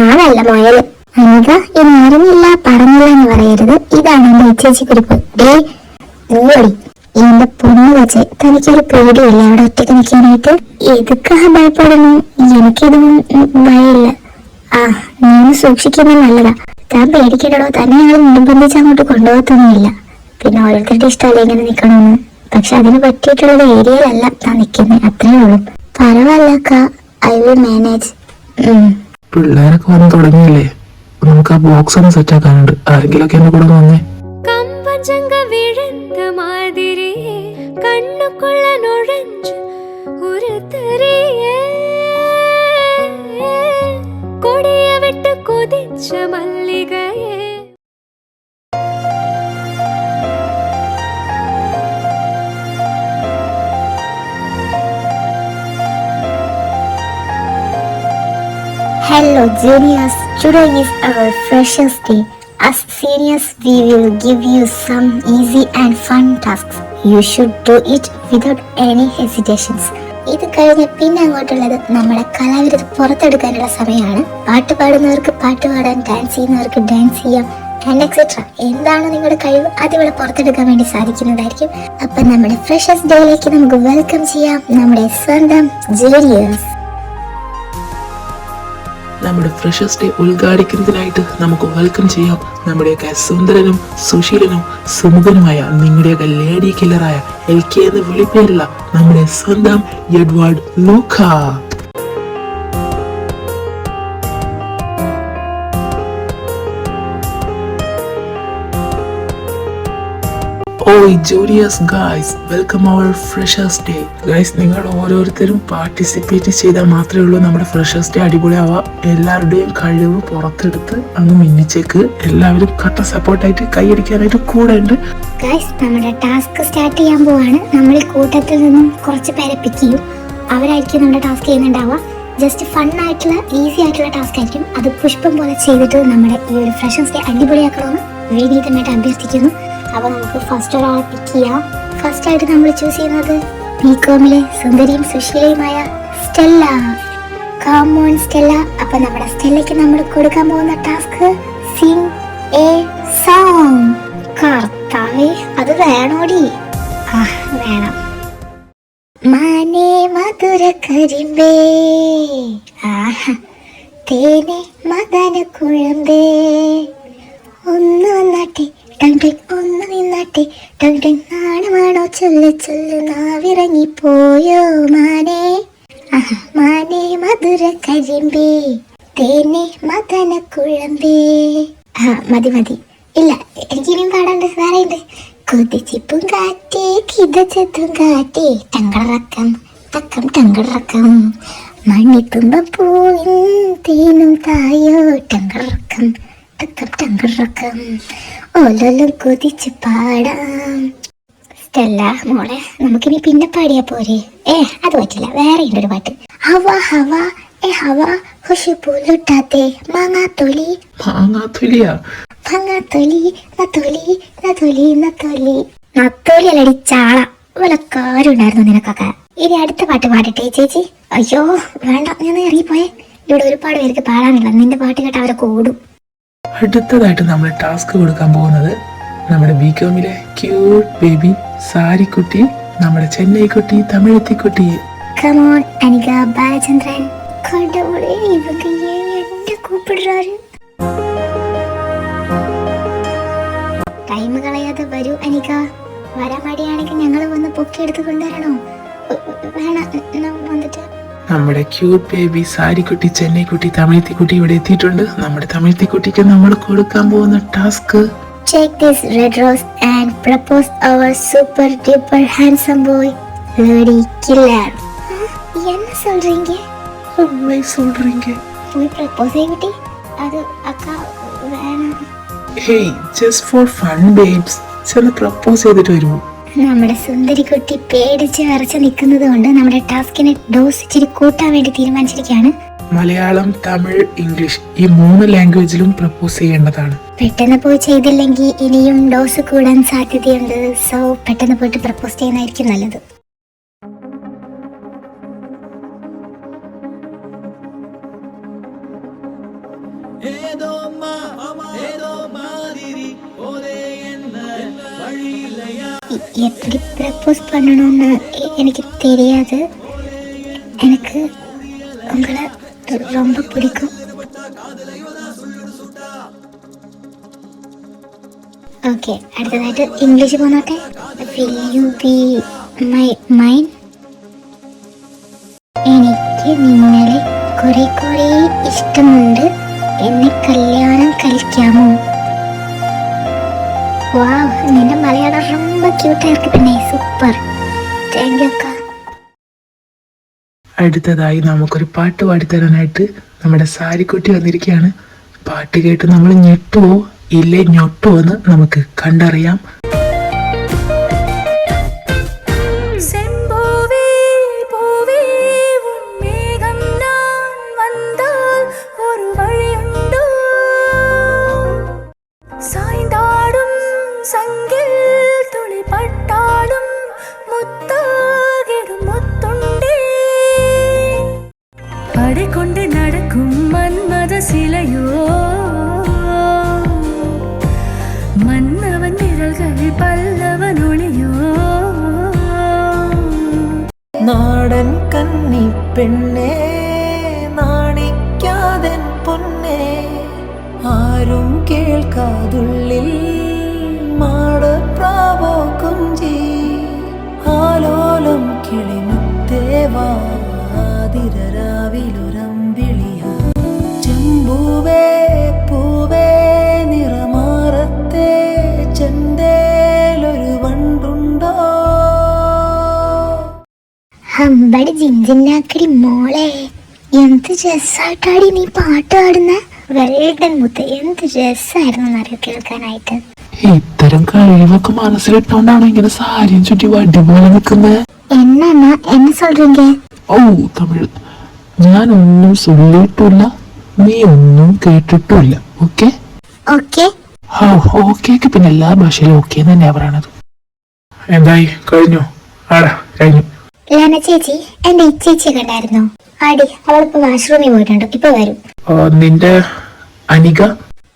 ആണല്ല മോയല്. അനിക, ഇനി അറിഞ്ഞില്ല പറഞ്ഞില്ല എന്ന് പറയരുത്. ഇതാണ് എന്റെ ചേച്ചി കുറിപ്പ്. ഡേ നീടി, എന്റെ പൊണ്ണു വെച്ച് തനിക്കൊരു പേടിയില്ല അവിടെ ഒറ്റയ്ക്ക് നിൽക്കാനായിട്ട്? എതുക്കാ ഭയപ്പെടുന്നു? എനിക്കിതൊന്നും ഭയമില്ല. നീ സൂക്ഷിക്കുന്നത് നല്ലതാ. താൻ പേടിക്കണ്ടോ? തന്നെ ഞങ്ങൾ നിർബന്ധിച്ച് അങ്ങോട്ട് കൊണ്ടുപോകത്തൊന്നുമില്ല. പിന്നെ ഓരോരുത്തരുടെ ഇഷ്ടമല്ലേ ഇങ്ങനെ നിൽക്കണമെന്ന്. പക്ഷെ അതിന് പറ്റിയിട്ടുള്ള ഏരിയയിലല്ല താൻ നിൽക്കുന്നത്, അത്രേ ഉള്ളൂ. പരവല്ലക്ക, ഐ വിൽ മാനേജ്. പിള്ളേരൊക്കെ വന്ന് തുടങ്ങിയില്ലേ? നമുക്ക് ആ ബോക്സ് ഒന്ന് സെറ്റ് ആക്കാനുണ്ട്. ആരെങ്കിലൊക്കെ എന്നെ കൂടെ വന്നേ. കമ്പഞ്ചങ്ക വിഴുന്ന മാതിരിയെ കണ്ണുകൊള്ള നുഴഞ്ഞു ഒരു തെറിയേ കൊടിയ വിട്ട് കൊതിച്ച മല്ലികയെ. Hello juniors, today is our freshers day. As seniors, we will give you some easy and fun tasks. You should do it without any hesitations. ഇത് കഴിഞ്ഞ് പിന്നെ അങ്ങോട്ടുള്ളത് നമ്മുടെ കലാവിരുത് പുറത്തെടുക്കാനുള്ള സമയമാണ്. പാട്ട് പാടുന്നവർക്ക് പാട്ട് പാടാൻ, ഡാൻസ് ചെയ്യുന്നവർക്ക് ഡാൻസ് ചെയ്യാം, ആൻഡ് എക്സെട്ര. എന്താണ് നിങ്ങളുടെ കഴിവ് അതിവിടെ പുറത്തെടുക്കാൻ വേണ്ടി സാധിക്കുന്നതായിരിക്കും. അപ്പൊ നമ്മുടെ ഫ്രഷേഴ്സ് ഡേയിലേക്ക് നമുക്ക് വെൽക്കം ചെയ്യാം നമ്മുടെ സ്വന്തം ജൂനിയേഴ്സ്. നമ്മുടെ ഫ്രഷേഴ്സ് ഡേ ഉദ്ഘാടിക്കുന്നതിനായിട്ട് നമുക്ക് വെൽക്കം ചെയ്യാം നമ്മുടെയൊക്കെ സുന്ദരനും സുശീലനും സുമുഖനുമായ നിങ്ങളുടെയൊക്കെ ലേഡി കില്ലറായ LK എന്ന് വിളിപ്പേരുള്ള നമ്മുടെ സ്വന്തം Edward Luca. Juniors guys, welcome our freshers day. Guys, നിങ്ങൾ ഓരോരുത്തരും പാർട്ടിസിപ്പേറ്റ് ചെയ്താൽ മാത്രമേ ഉള്ളൂ നമ്മുടെ ഫ്രഷേഴ്സ് ഡേ അടിപൊളിയാവുക. എല്ലാവരുടെയും കഴിവ് പുറത്തെടുത്ത് അങ്ങ് മിന്നിച്ചേക്ക്. എല്ലാവരും കട്ട സപ്പോർട്ടായിട്ട് കൈയടിക്കാനായിട്ട് കൂടെ ഉണ്ട്. ഗൈസ്, നമ്മുടെ ടാസ്ക് സ്റ്റാർട്ട് ചെയ്യാൻ പോവാണ്. നമ്മൾ കൂട്ടത്തിൽ നിന്നും കുറച്ച് പേരെ പിക്ക് ചെയ്യും. അവരായിരിക്കും നമ്മുടെ ടാസ്ക് ചെയ്യുന്നുണ്ടാവുക. ജസ്റ്റ് ഫൺ ആയിട്ടുള്ള ഈസി ആയിട്ടുള്ള ടാസ്ക് ആയിരിക്കും. അത് പുഷ്പം പോലെ ചെയ്തിട്ട് നമ്മുടെ ഈ ഒരു ഫ്രഷേഴ്സ് ഡേ അടിപൊളിയാക്കണമെന്ന് വിനീതമായിട്ട് അഭ്യർത്ഥിക്കുന്നു. അപ്പോൾ നമുക്ക് ഫസ്റ്റ് ഒരാളെ പിക്ക് ചെയ്യാം. ഫസ്റ്റ് ആയിട്ട് നമ്മൾ ചൂസ് ചെയ്യുന്നത് ബികോമിലെ സുന്ദരിയും സുശീലയുമായ സ്റ്റെല്ല. Come on Stella. അപ്പൊ നമ്മുടെ സ്റ്റെല്ലയ്ക്ക് നമ്മൾ കൊടുക്കാൻ പോകുന്ന ടാസ്ക് സിംഗ് എ സോങ്. കർത്താവേ, അത് വേണോടി? വേണം. മാനേ മധുര കരിമ്പേ, തേനെ മദന കുഴമ്പേ, ഒന്ന് വന്നാട്ടെ ഒന്ന് നിന്നാട്ടെ നാണമാണോ ചൊല്ല് ചൊല്ല് നാവിറങ്ങിപ്പോയോ മാനേ. മാനേ മധുര കരിമ്പേ, തേനെ മദന കുഴമ്പേ. മതി. ഇല്ല, എനിക്കിനിയും പാടാണ്ട്, വേറെ ഉണ്ട്. കൊതിച്ചിപ്പും കാറ്റേ കിതച്ചെത്തും കാറ്റേ ടങ്കടറക്കം തക്കം ടങ്കടറക്കം, മണ്ണിത്തുമ്പം പൂവിൻ തേനും തായോ ടങ്കടറക്കം തക്കം ടങ്കടറക്കം, ഓലോലും കൊതിച്ച് പാടാം. സ്റ്റെല്ല മോളെ, നമുക്കിനി പിന്നെ പാടിയാ പോരെ? അത് പറ്റില്ല, വേറെ ഉണ്ട് ഒരു പാട്ട്. ഹവ ഹവ എ ഹവ ഖുശ്ബൂ ലുട്ടാത്തെ മാങ്ങാത്തൊലി. മാങ്ങാത്തൊലിയാ? മാങ്ങാത്തൊലി നത്തൊലി നത്തൊലി നത്തൊലി. നത്തോലി അല്ലടി ചാള. വലക്കാരും ഉണ്ടായിരുന്നു നിനക്കൊക്കെ. ഇനി അടുത്ത പാട്ട് പാടട്ടെ ചേച്ചി? അയ്യോ വേണ്ട, ഞാൻ ഇറങ്ങിപ്പോയെ. ഇവിടെ ഒരുപാട് പേർക്ക് പാടാനുള്ള. നിന്റെ പാട്ട് കേട്ട് അവരൊക്കെ ഓടും. അടുത്തതായിട്ട് നമ്മൾ ടാസ്ക് കൊടുക്കാൻ പോകുന്നത് നമ്മുടെ ബികോമിലെ ക്യൂട്ട് ബേബി സാരിക്കുട്ടി നമ്മുടെ ചെന്നൈ കുട്ടി, തമിഴത്തി കുട്ടി. കമോൺ അനിക ബാലചന്ദ്രൻ. கடவுளே, இவங்க ஏன் என்ன கூப்பிடுறாரு? ടൈം കളയാതെ വരൂ അനിക. വരാൻ മടിയാണെങ്കിൽ ഞങ്ങൾ വന്ന് പൊക്കിയെടുത്ത് കൊണ്ടുവരണോ? വേണം വന്നിട്ട്. നമ്മുടെ ക്യൂട്ട് ബേബി സാരിക്കുട്ടി, ചെന്നൈ കുട്ടി, തമിഴത്തി കുട്ടി ഇവിടെ എത്തിയിട്ടുണ്ട്. നമ്മുടെ തമിഴത്തി കുട്ടിക്ക് നമ്മൾ കൊടുക്കാൻ പോകുന്ന task, Take this red rose and propose our super duper handsome boy, Lady Killer. என்ன சொல்றீங்க? ഉമ്മ சொல்றீங்க. പോയി പ്രപ്പോസ് ചെയ്യട്ടെ. അത് അക്ക വേണം. Hey, just for fun babes. ചെന്ന് പ്രപ്പോസ് ചെയ്തിട്ട് വരുമോ? നമ്മുടെ സുന്ദരി കുട്ടി പേടിച്ച് വിറച്ച് നിൽക്കുന്നത് കൊണ്ട് നമ്മുടെ ടാസ്കിന് ഡോസ് ഇച്ചിരി കൂട്ടാൻ വേണ്ടി തീരുമാനിച്ചിരിക്കുകയാണ്. മലയാളം, തമിഴ്, ഇംഗ്ലീഷ് ഈ 3 ലാംഗ്വേജിലും പ്രപ്പോസ് ചെയ്യേണ്ടതാണ്. പെട്ടെന്ന് പോയി ചെയ്തില്ലെങ്കിൽ ഇനിയും ഡോസ് കൂടാൻ സാധ്യതയുണ്ട്. സോ പെട്ടെന്ന് പോയിട്ട് പ്രപ്പോസ് ചെയ്യുന്നതായിരിക്കും നല്ലത്. எப்படி ப்ரப்போஸ் பண்ணணும்னு எனக்கு தெரியாது. எனக்கு உங்களை ரொம்ப பிடிக்கும். ഓക്കെ, അടുത്തതായിട്ട് ഇംഗ്ലീഷ് പോന്നോട്ടെ. Will you be my mine? എനിക്ക് നിങ്ങളെ കുറെ കുറെ ഇഷ്ടമുണ്ട്. എന്നെ കല്യാണം കഴിക്കാമോ? വാവ്, നിന്റെ മലയാളം ரொம்ப ക്യൂട്ടാ இருக்கு പിന്നെ. സൂപ്പർ, താങ്ക് യു അക്ക. അടുത്തതായി നമുക്കൊരു പാട്ട് പാടിത്തരാനായിട്ട് നമ്മുടെ സാരിക്കുട്ടി വന്നിരിക്കുകയാണ്. പാട്ട് കേട്ട് നമ്മൾ ഞെട്ടുവോ ഇല്ലേ ഞൊട്ടുവോ എന്ന് നമുക്ക് കണ്ടറിയാം. கொண்டு நடக்கும் மன்மத சிலையோ, மன்னவன் விரல்கள் பல்லவன் ஒளியோ. നാടൻ കന്നി പെണ്ണേ, നാണിക്കാതൻ പൊന്നേ, ആരും കേൾക്കാതുള്ളിൽ മാടപ്രാവോ കുഞ്ചി, ആലോലം കിളിമുത്തേവാ ിരരാവിലുരമ്പിളിയാ. ചെമ്പൂവേ പൂവേ നിറമാറത്തെ ചെന്തേലൊരു വണ്ടുണ്ടോ? ഹമ്പടി ജിഞ്ചിന്നാക്കടി മോളെ, എന്ത് രസായിട്ടാടി നീ പാട്ട് പാടുന്ന. വെൽഡൻ മുത്ത്, എന്ത് രസായിരുന്നു അറിയോ കേൾക്കാനായിട്ട്. ഇത്തരം കഴിവൊക്കെ മനസ്സിലിട്ടോണ്ടാണ് ഇങ്ങനെ സാരിയും ചുറ്റി വടി പോലെ നിൽക്കുന്നത്. என்ன சொல்றீங்க? ഓ തമിഴ്, ഞാനൊന്നും ചൊല്ലിട്ടില്ല, നീ ഒന്നും കേട്ടിട്ടില്ല. ഓക്കെ ഓക്കെ ഓക്കെ പിന്നെ എല്ലാ ഭാഷയിലും ഓക്കെ തന്നെയാ പറയണത്. എന്തായി, കഴിഞ്ഞു? ആടാ കഴിഞ്ഞു. ലാന ചേച്ചി, എന്റെ ഇച്ചേച്ചി കണ്ടായിരുന്നോ? ആടി, അവളിപ്പോ വാഷ്റൂമിൽ പോയിട്ടുണ്ട്, ഇപ്പൊ വരും. നിന്റെ അനിക?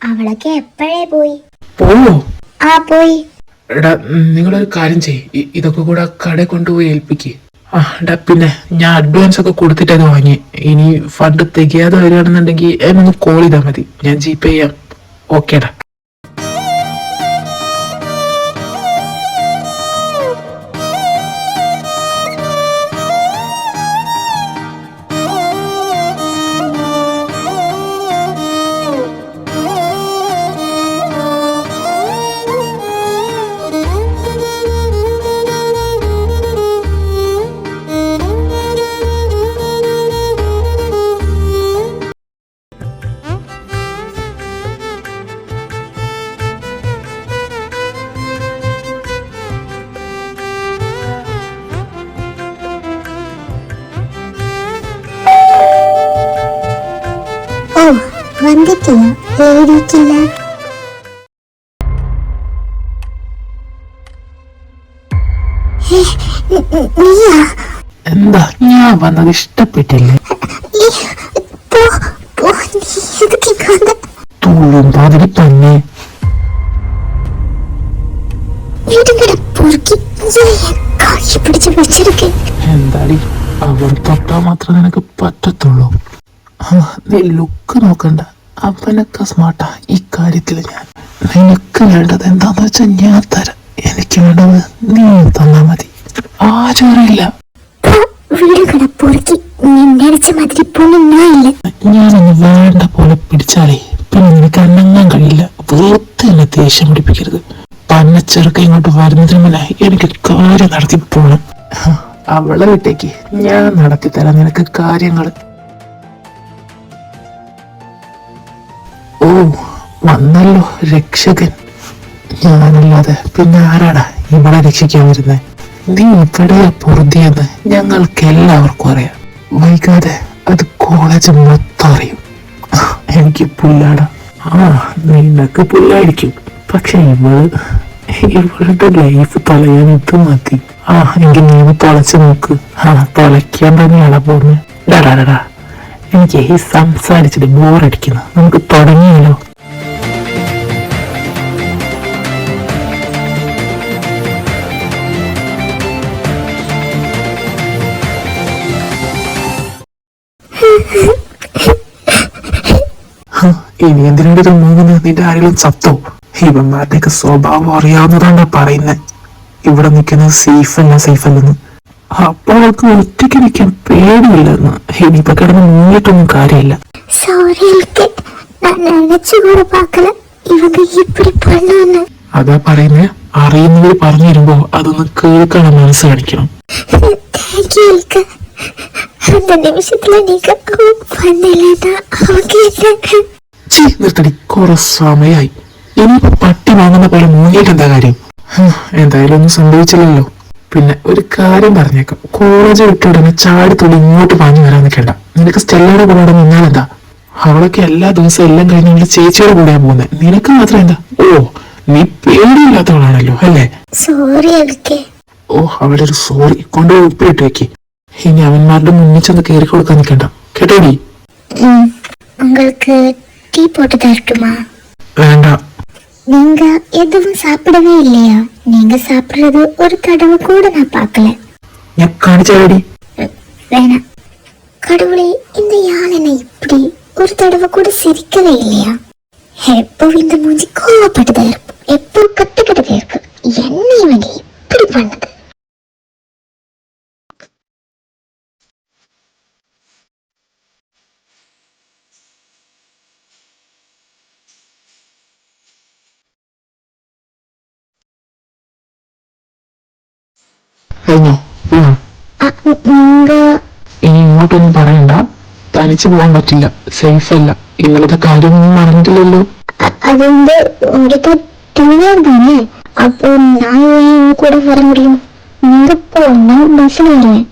അവളൊക്കെ എപ്പോഴേ പോയി. പോയോ? ആ പോയി. എടാ, നിങ്ങളൊരു കാര്യം ചെയ്യ്, ഇതൊക്കെ കൂടെ കടയിൽ കൊണ്ടുപോയി ഏൽപ്പിക്ക്. എടാ, പിന്നെ ഞാൻ അഡ്വാൻസ് ഒക്കെ കൊടുത്തിട്ടത് വാങ്ങി. ഇനി ഫണ്ട് തികയാതെ വരികയാണെന്നുണ്ടെങ്കിൽ എന്നൊന്ന് കോൾ ചെയ്താൽ മതി, ഞാൻ ജിപേ ചെയ്യാം. ഓക്കേടാ. ഓ, വന്നിട്ടില്ല പേടിക്കില്ല. നീയാ? എന്താ, ഞാൻ വന്നത് ഇഷ്ടപ്പെട്ടില്ലേ? തുള്ളും പാതിരി തന്നെ. വീട്ടും കൂടെ പൊറുക്കി കൈ പിടിച്ച് വെച്ചെടുക്കേ. എന്താടി അവൾ തൊട്ടാ മാത്രമേ നിനക്ക് പറ്റത്തുള്ളൂ. നീ ലുക്ക് നോക്കണ്ട, അവനൊക്കെ സ്മാർട്ടാ ഈ കാര്യത്തില്. ഞാൻ നിനക്ക് വേണ്ടത് എന്താന്ന് വെച്ചാൽ ഞാൻ തരാം. എനിക്ക് വേണ്ടത് നീ തന്നാ മതി. ആരും അറിയില്ല. വീട് കടപ്പുറക്കി നിന്നടിച്ച മതിരി പൊണ്ണില്ല. ഞാനൊന്ന് വേണ്ട പോലെ പിടിച്ചാലേ പിന്നെ നിനക്ക് അനങ്ങാൻ കഴിയില്ല. വെറുതെ എന്നെ ദേഷ്യം പിടിപ്പിക്കരുത്. പന്നച്ചെറുക്ക ഇങ്ങോട്ട് വരുന്നതിന് മുന്നേ എനിക്ക് കാര്യം നടത്തി പോണം. അവളെ വിട്ടേക്ക്, ഞാൻ നടത്തി തരാം നിനക്ക് കാര്യങ്ങൾ. ഓ വന്നല്ലോ രക്ഷകൻ. ഞാനല്ലാതെ പിന്നെ ആരാടാ ഇവിടെ രക്ഷിക്കാൻ വരുന്നത്? നീ ഇവിടെയാ പൊറുതിയെന്ന് ഞങ്ങൾക്ക് എല്ലാവർക്കും അറിയാം. വൈകാതെ അത് കോളേജ് മൊത്തം അറിയും. എനിക്ക് പുല്ലാടാ. നിനക്ക് പുല്ലായിരിക്കും, പക്ഷെ ഇവളുടെ ലൈഫ് തൊലയാൻ ഇത് മതി. എങ്കിൽ നീ തുളച്ചു നോക്ക്. തുളയ്ക്കാൻ തന്നെയാണ് പോകുന്നത്. ഡാടാ എനിക്ക് ഈ സംസാരിച്ചിട്ട് ബോറടിക്കുന്നു. നമുക്ക് തുടങ്ങിയാലോ? ഇനി എന്തിനാണ് ഇത് മൂന്ന്? നിന്റെ ആരെങ്കിലും ചത്തോ? ഇവന്മാരുടെയൊക്കെ സ്വഭാവം അറിയാവുന്നതാണ് പറയുന്നത്. ഇവിടെ നിൽക്കുന്നത് സേഫല്ലെന്ന്. അപ്പൊ അവൾക്ക് ഒറ്റയ്ക്ക് നിൽക്കാൻ പേടിയില്ലെന്ന്. ഇനിയിപ്പൊ കിടന്ന് മുങ്ങിയിട്ടൊന്നും കാര്യമില്ല. അതാ പറയുന്നേ, അറിയുന്നവർ പറഞ്ഞു തരുമ്പോ അതൊന്ന് കേൾക്കാൻ മനസ്സ് കാണിക്കണം. നിർത്തടി, കുറെ സമയായി. ഇനിയിപ്പോ പട്ടി വാങ്ങുന്ന പോലെ മുങ്ങിയിട്ട് എന്താ കാര്യം? എന്തായാലും ഒന്നും സംഭവിച്ചില്ലല്ലോ. പിന്നെ ഒരു കാര്യം പറഞ്ഞേക്കാം, കോളേജ് വിട്ട ഉടനെ ചാടി തുള്ളി ഇങ്ങോട്ട് പാഞ്ഞു വരാൻ നിൽക്കണ്ട. നിനക്ക് സ്റ്റെല്ലയുടെ കൂടെ നിന്നാലെന്താ? അവളൊക്കെ എല്ലാ ദിവസവും എല്ലാം കഴിഞ്ഞ് അവളുടെ ചേച്ചിയുടെ കൂടെയാ പോകുന്നത്. നിനക്ക് മാത്രം എന്താ? ഓ നീ പേടിയില്ലാത്തവളാണല്ലോ അല്ലേ? ഓ അവിടെ ഒരു സോറി കൊണ്ടുപോയി ഉപ്പിട്ട് വെക്ക്. ഇനി അവന്മാരുടെ മുന്നിൽ ചെന്ന് കയറി കൊടുക്കാൻ നിൽക്കണ്ട, കേട്ടോടി? വേണ്ട. நீங்க எதுவும் சாப்பிடவே இல்லையா? நீங்க சாப்பிடுறது ஒரு தடவை கூட நான் பார்க்கல. ഞാൻ കാണിച്ചാടി. வேணாம். கடவுளே, இந்த யாழ் என்ன இப்படி ஒரு தடவை கூட சிரிக்கவே இல்லையா? எப்போ இந்த மூஞ்சி கோவப்பட்டதா இருக்கும், எப்போ கத்துக்கிட்டதே இருக்கு. என்ன இவங்க இப்படி பண்ணது? കഴിഞ്ഞോ? ഇനി ഇങ്ങോട്ടൊന്നും പറയണ്ട. തനിച്ച് പോകാൻ പറ്റില്ല, സേഫ് അല്ല. ഇന്നലത്തെ കാര്യമൊന്നും നടന്നിട്ടില്ലല്ലോ. அது உங்ககிட்ட தெரியாதுதானே? அப்போ நான் ஏன் கூட வர முடியும்? நீங்க போனா பஸ்ல வரேன்.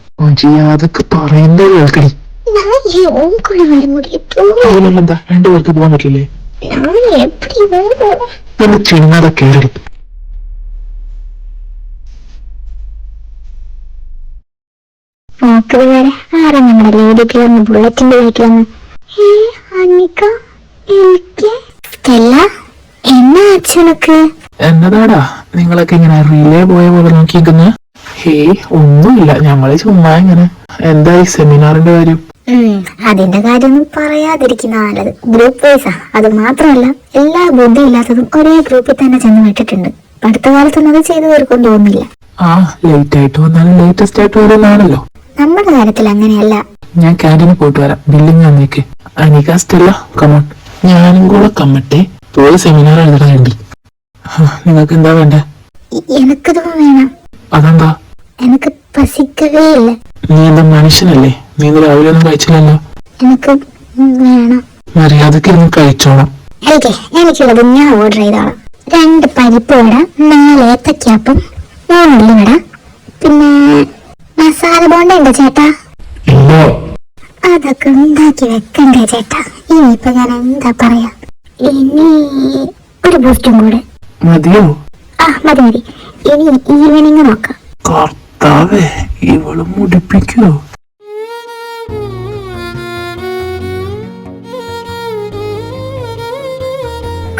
അതൊക്കെ പറയുന്നേ കേൾക്കടി. நான் ஏன் உன் கூட வர முடியும்? അതിലെന്താ, രണ്ടുപേർക്ക് പോകാൻ പറ്റില്ലേ? நான் எப்படி வருவேன்? നമ്മൾ ചിണ്ണാതെ കേറി. നോക്കത് വേറെ ആരാ നമ്മുടെ ലേഡിക്ക് വന്ന് ബുള്ളറ്റിന്റെ വീട്ടിൽ വന്ന് എന്നാ അച്ഛനക്ക്? എന്നതാടാ നിങ്ങളൊക്കെ ഇങ്ങനെ റിലേ പോയ പോലെ നോക്കിയിരിക്കുന്ന? ഒന്നുമില്ല, ഞങ്ങള് ചുമ്മാ ഇങ്ങനെ. എന്തായി സെമിനാറിന്റെ കാര്യം? അതിന്റെ കാര്യമൊന്നും പറയാതിരിക്കുന്ന നല്ലത്. ഗ്രൂപ്പ് വൈസാ. അത് മാത്രമല്ല, എല്ലാ ബുദ്ധി ഇല്ലാത്തതും ഒരേ ഗ്രൂപ്പിൽ തന്നെ ചെന്ന് വിട്ടിട്ടുണ്ട്. അടുത്ത കാലത്തൊന്നും അത് ചെയ്തു തീർക്കും തോന്നില്ല. ലേറ്റ് ആയിട്ട് വന്നാലും ലേറ്റസ്റ്റ് ആയിട്ട് വരുന്നതാണല്ലോ. നമ്മുടെ കാര്യത്തിൽ അങ്ങനെയല്ല. ഞാൻ ക്യാൻറ്റീനിൽ പോയിട്ട് വരാം. ബില്ലിങ് വന്നേക്ക്. Anika Stella come on. ഞാനും കൂടെ കമ്മട്ടെ. പോയി സെമിനാർ എഴുതാൻ വേണ്ടി. നിങ്ങൾക്ക് എന്താ വേണ്ടേ? എനിക്കതും വേണം. അതെന്താ? എനിക്ക് പസിക്കവേ ഇല്ല. നീ എന്താ മനുഷ്യനല്ലേ? നീ ഇന്ന് രാവിലെ ഒന്നും കഴിച്ചില്ലല്ലോ. എനിക്ക് വേണം. മര്യാദക്ക് ഇരുന്ന് കഴിച്ചോളാം. എനിക്കുള്ളത് ഞാൻ ഓർഡർ ചെയ്തോളാം. 2 പരിപ്പ് വട, 4 ഏത്തക്കാപ്പം, 3 ഉള്ളിവട, പിന്നെ മസാല ബോണ്ട ഉണ്ട് ചേട്ടാ. അതൊക്കെ ഉണ്ടാക്കി വെക്കണ്ടേ ചേട്ടാ? ഇനിയിപ്പൊ ഞാൻ എന്താ പറയാ? ഇനി ഒരു ബൂസ്റ്റും കൂടെ മതിയോ? മതി. ഇനി ഈവനിങ് നോക്കാം. കർത്താവേ, ഇവള് മുടിപ്പിക്കോ?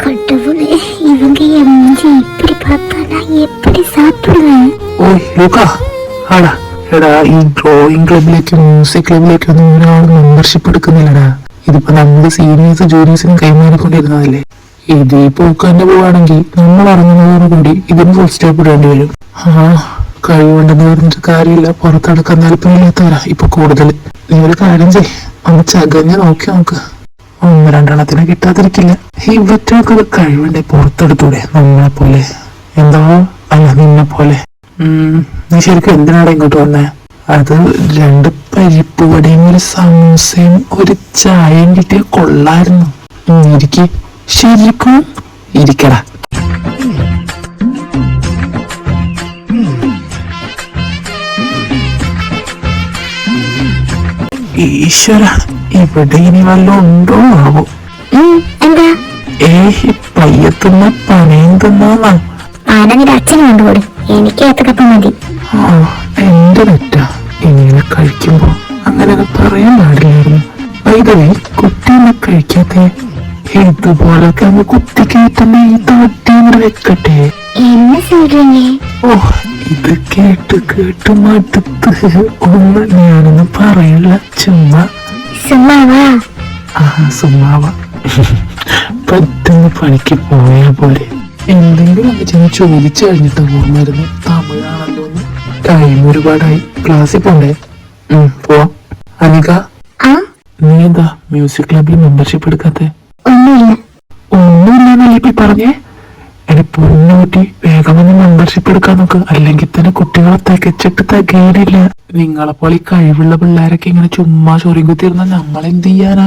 கடவுளே, இவங்க என் மூஞ்சி இப்படி பார்த்தா நான் எப்படி சாப்பிடுவேன்? ஓய் லூகா, ആടാ എടാ, ഈ ഡ്രോയിങ് ക്ലബിലേക്ക് മ്യൂസിക് ക്ലബിലേക്ക് ഒന്നും ഒരാൾ മെമ്പർഷിപ്പ് എടുക്കുന്നില്ലടാ. ഇതിപ്പോ നമ്മുടെ സീനിയേഴ്സ് ജൂനിയേഴ്സിനും കൈമാറിക്കൊണ്ടിരുന്നതല്ലേ. ഇത് ഈ പോക്ക് തന്നെ പോവാണെങ്കിൽ നമ്മൾ ഇറങ്ങുന്നതോടുകൂടി ഇതിന് ഫുൾ സ്റ്റോപ്പ് ഇടേണ്ടി വരും. കഴിവുണ്ടെന്ന് പറഞ്ഞിട്ട് കാര്യമില്ല, പുറത്തെടുക്കാൻ താല്പര്യമില്ലാത്തവരാ ഇപ്പൊ കൂടുതൽ. നീ ഒരു കാര്യം ചെയ്, ഒന്ന് ചകഞ്ഞ് നോക്കി നോക്ക്, 1-2 കിട്ടാതിരിക്കില്ല. ഇവറ്റൊക്കെ ഒരു കഴിവുണ്ടെ പുറത്തെടുത്തൂടെ നമ്മളെ പോലെ. എന്തോ അല്ല നിന്നെ പോലെ. നീ ശരിക്കും എന്തിനാണ് ഇങ്ങോട്ട് വന്നേ? അത് 2 പരിപ്പ് വടയും ഒരു സമൂസയും ഒരു ചായയും കിട്ടിയ കൊള്ളായിരുന്നു. ഇരിക്ക്, ശരിക്കും ഇരിക്കടാ. ഈശ്വര, ഇവിടെ ഇനി വല്ലതും ഉണ്ടോ ആവോ? എന്താ പയ്യത്തുന്ന പനയും തിന്നാ. ആനങ്ങിന്റെ അച്ഛനും കൊണ്ടുപോടും, എനിക്ക് ഏത്തക്കപ്പം മതി. എന്റെ തെറ്റ, ഇങ്ങനെ കഴിക്കുമ്പോ അങ്ങനെയൊക്കെ പറയാൻ പാടില്ലായിരുന്നു. വൈദ്യവേ, കുട്ടിയൊന്നും കഴിക്കാത്തെ ഇതുപോലൊക്കെ അങ്ങ് കുത്തിക്കയറ്റുന്ന ഈ തട്ടിങ്ങനെ വെക്കട്ടെ. എന്നെ സൂര്യനെ ഇത് കേട്ട് കേട്ട് മടുത്ത് ഒന്ന് ഞാനൊന്നും പറയില്ല, ചുമ്മാ സുമ്മാവാ. സുമ്മാവ. പറ്റുന്ന പണിക്ക് പോയാ പോലെ. എന്തെങ്കിലും ഒന്ന് ചെന്ന് ചോദിച്ചു കഴിഞ്ഞിട്ട് പോകുമായിരുന്നു. തമിഴാണല്ലോ. ടൈം ഒരുപാടായി, ക്ലാസ്സിൽ പോണ്ടേ? പോവാം. അനിക, നീ എന്താ മ്യൂസിക് ക്ലബിൽ മെമ്പർഷിപ്പ് എടുക്കാത്തെ? ഒന്നുമില്ലെന്നല്ലേ ഇപ്പൊ പറഞ്ഞേ? എന്റെ പൊന്നുകുട്ടി, വേഗം ഒന്ന് മെമ്പർഷിപ്പ് എടുക്കാൻ നോക്ക്, അല്ലെങ്കിൽ തന്നെ കുട്ടികളെ തികച്ചിട്ട് തികയില്ല. നിങ്ങളെപ്പോലെ ഈ കഴിവുള്ള പിള്ളേരൊക്കെ ഇങ്ങനെ ചുമ്മാ ചൊറിയും കുത്തിയിരുന്ന നമ്മളെന്ത് ചെയ്യാനാ?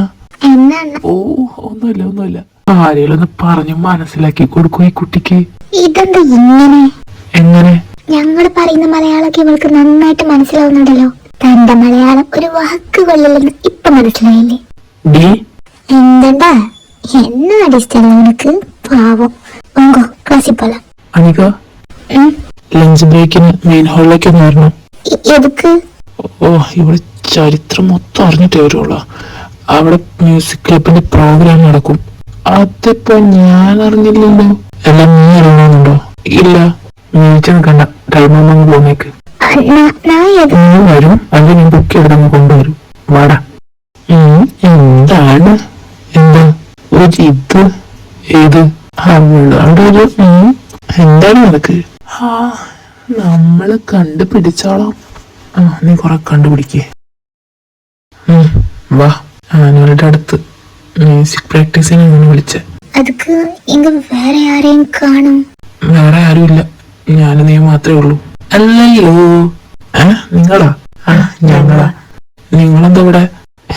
ഒന്നുമില്ല. ആരെയൊന്ന് പറഞ്ഞു മനസ്സിലാക്കി കൊടുക്കും ഈ കുട്ടിക്ക്. ഇതെന്താ ഇങ്ങനെ? എങ്ങനെ? ഞങ്ങൾ പറയുന്ന മലയാളമൊക്കെ ഇവൾക്ക് നന്നായിട്ട് മനസ്സിലാവുന്നുണ്ടല്ലോ. തന്റെ മലയാളം ഒരു വാക്ക് കൊള്ളില്ലെന്ന് ഇപ്പൊ മനസ്സിലായില്ലേ? എന്താ എന്നാ അടിച്ചല്ല നിനക്ക്? പാവം. ക്ലാസ്സിൽ പോലെ. അനിക, ലഞ്ച് ബ്രേക്കിന് മെയിൻ ഹാളിലേക്ക് ഒന്ന് വരണം. എതുക്ക്? ഇവിടെ ചരിത്രം മൊത്തം അറിഞ്ഞിട്ടേ വരുള്ളൂ. അവിടെ മ്യൂസിക് ക്ലബിന്റെ പ്രോഗ്രാം നടക്കും. അതിപ്പോ ഞാൻ അറിഞ്ഞില്ലല്ലോ. എല്ലാം നീ അറിയണമെന്നുണ്ടോ? ഇല്ല, നീച്ച നിൽക്കണ്ട, ടൈം ആകുമ്പോ പോന്നേക്ക്. നീ വരും, അല്ലെങ്കിൽ ഞാൻ ബുക്ക് എടുത്തങ്ങ് കൊണ്ടുവരും. വാടാ. എന്താണ് എന്താ ഒരു ഇത്? ഏത് അവിടെ ഒരു എന്താണ് നിനക്ക്? നമ്മള് കണ്ടുപിടിച്ചോളാം. നീ കൊറേ കണ്ടുപിടിക്കേ. വാ, ഞങ്ങളുടെ അടുത്ത് മ്യൂസിക് പ്രാക്ടീസിന് വിളിച്ചേ. വേറെ ആരെയും കാണും? വേറെ ആരുമില്ല, ഞാനും നീ മാത്രമേ ഉള്ളൂ. അല്ലല്ലോ. നിങ്ങളാ? ഞങ്ങളാ. നിങ്ങളെന്താ ഇവിടെ?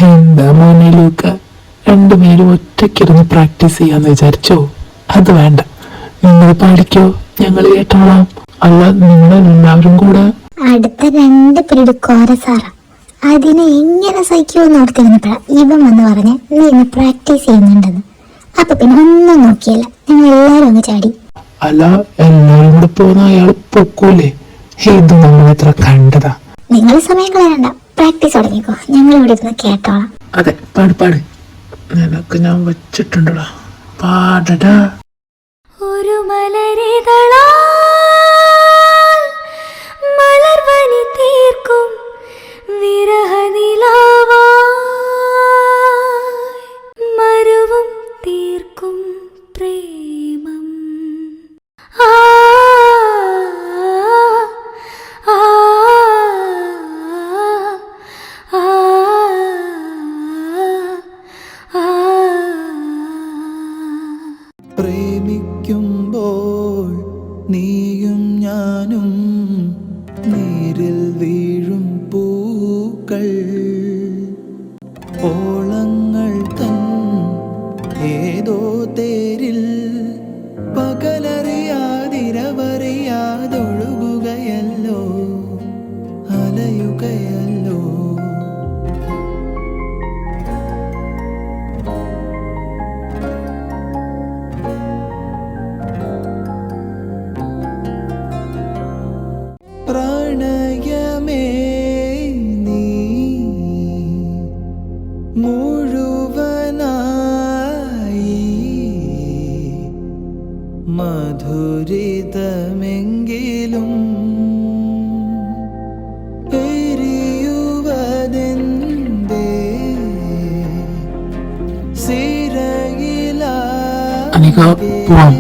എന്താ മോനെ ലൂക്ക, 2 പേരും ഒറ്റയ്ക്കിരുന്ന് പ്രാക്ടീസ് ചെയ്യാന്ന് വിചാരിച്ചോ? അത് വേണ്ട, നിങ്ങൾ പാടിക്കോ, ഞങ്ങൾ കേട്ടോളാം. അല്ല, നിങ്ങളെല്ലാവരും കൂടെ അടുത്ത 2 പീരീഡ് കോരസാറാ. അതിനെ എങ്ങനെ സഹിക്കുമെന്ന് ഓർത്തിരുന്നപ്പോഴാ ഇവൻ വന്ന് പറഞ്ഞ് നീ ഇന്ന് പ്രാക്ടീസ് ചെയ്യുന്നുണ്ടെന്ന്. അപ്പൊ പിന്നെ ഒന്നും നോക്കിയല്ല, ഞങ്ങൾ എല്ലാരും അങ്ങ് ചാടി. അല്ല, എല്ലാരും കൂടെ പോകുന്ന അയാൾ പൊക്കൂലേ? ഇത് നമ്മളെത്ര കണ്ടതാ. നിങ്ങൾ സമയം കളയണ്ട, പ്രാക്ടീസ് തുടങ്ങിക്കോ, ഞങ്ങൾ ഇവിടെ ഇരുന്ന് കേട്ടോളാം. അതെ, പാട്. നിനക്ക് ഞാൻ വെച്ചിട്ടുണ്ടടാ, പാടടാ. ഒരു മലരിതളാ മലർവനി തീർക്കും വിരഹനിലാവാ മരുവും തീർക്കും പ്രേമം. ആ ആ ആ ആ പ്രേമിക്കുമ്പോൾ നീയും ഞാനും നീരിൽ വീഴും പൂക്കൾ, ഓളങ്ങൾ തൻ ഏതോ തേരിൽ പകലറിയാതിരവറിയാതൊഴുകുകയല്ലോ, അലയുകയല്ലോ. പ്രണയമേ നീ മുഴുവനായി മധുരിതമെങ്കിലും അനിക പോവാം.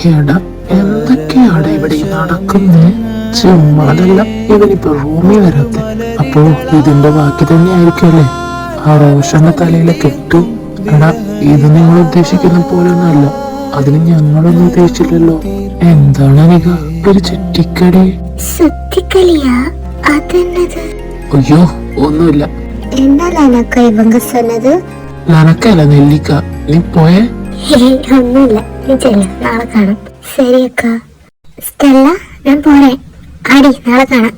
എടാ എന്തൊക്കെയാണ് ഇവിടെ നടക്കുന്നേ? ചുമ്മാതല്ല ഇവനിപ്പോ റൂമിൽ വരാത്തെ. അപ്പോ ഇതിന്റെ ബാക്കി തന്നെ ആയിരിക്കുമല്ലേ ആ റോഷന്റെ തലയിലെ കെട്ട്. എടാ ഇത് നിങ്ങൾ ഉദ്ദേശിക്കുന്ന പോലൊന്നല്ല. അതിന് ഞങ്ങളൊന്നും ഉദ്ദേശിച്ചില്ലല്ലോ. എന്താണ് അനിക ഒരു ചുറ്റിക്കടി? சுத்திக்கலையா? அது என்னது? അയ്യോ ഒന്നുമില്ല. എന്നാലാനക്ക ഇവങ്ക சொன்னது? നനക്കല്ല നെല്ലിക്ക. നീ പോയേ? ഒന്നുമില്ല, നീ ചെല്ല, നാളെ കാണാം. ശരി അക്ക. സ്റ്റെല്ല, ഞാൻ പോരെ. ആടി, നാളെ കാണാം.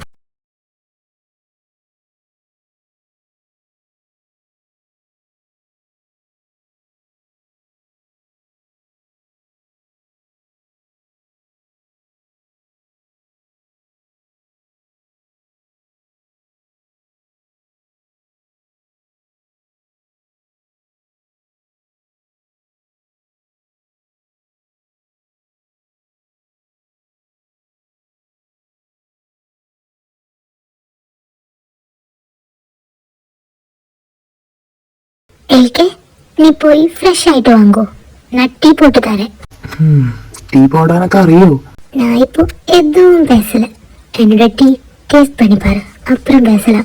എനിക്ക് നീ പോയി ഫ്രഷ് ആയിട്ട് വാങ്ങോ, ഞാൻ ടീ പോട്ട് തരാം. ടീ പോടാനൊക്കെ അറിയോ? ഞാൻ ഇപ്പൊ എതുവും പേസല, എന്നോட ടീ ടേസ്റ്റ് പണി പാര, അപ്പുറം പേസല.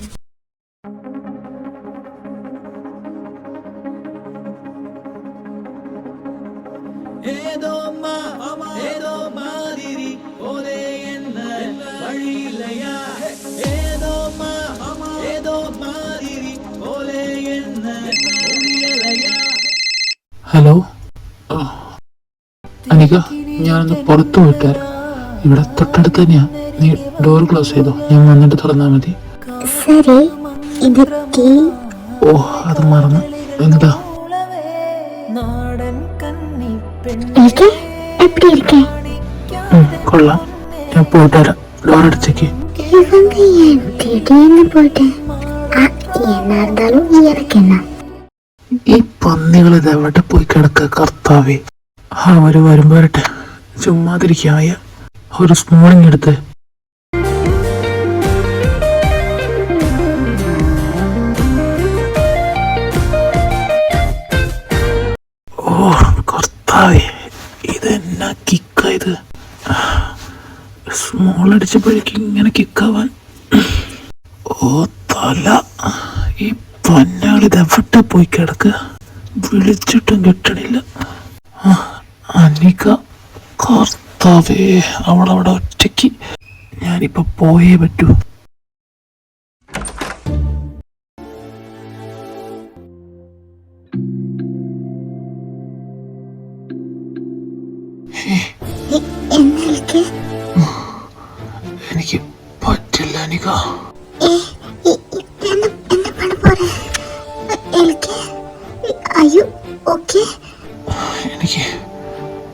ஏதோ மாதிரி ஒரே என்ன வழியிலையா ஏதோ மாதிரி ஒரே என்ன முடியலையா. ഹലോ അനിക, ഞാനൊന്ന് പുറത്തു പോയിട്ടാൽ. ഇവിടെ തൊട്ടടുത്ത് തന്നെയാ. നീ ഡോർ ക്ലോസ് ചെയ്തോ, ഞാൻ വന്നിട്ട് തുറന്നാ മതി. ശരി, ഇത് ടീ. ഓ അത് മറന്നു. എന്താ എനിക്ക് എപ്പടി ഇരിക്കേ? കൊള്ളാം, ഞാൻ പോയിട്ട് വരാം. ഡോർ അടിച്ചേക്ക്. ഇവങ്ക ഏൻ തിരിയെന്ന് പോയിട്ട് എന്നാ இருந்தாலும் ഇറക്കെന്നാ. ഈ പന്നികൾ ഇത് എവിടെ പോയി കിടക്ക കർത്താവേ. അവര് വരുമ്പോ വരട്ടെ, ചുമ്മാതിരിക്കായ. ഒരു സ്മോളിങ് എടുത്ത്. ഓ കർത്താവേ, ഇതെന്നാ കിക്ക ഇത്. സ്മോൾ അടിച്ചപ്പോഴേക്കും ഇങ്ങനെ കിക്കാവാൻ. ഓ തല, ഈ പന്നകൾ ഇതെവിടെ പോയി കിടക്കുക? വിളിച്ചിട്ടും കിട്ടണില്ല. അനിക, കർത്താവേ, അവളവിടെ ഒറ്റയ്ക്ക്. ഞാനിപ്പോ പോയേ പറ്റൂ. എനിക്ക് പറ്റില്ല അനിക.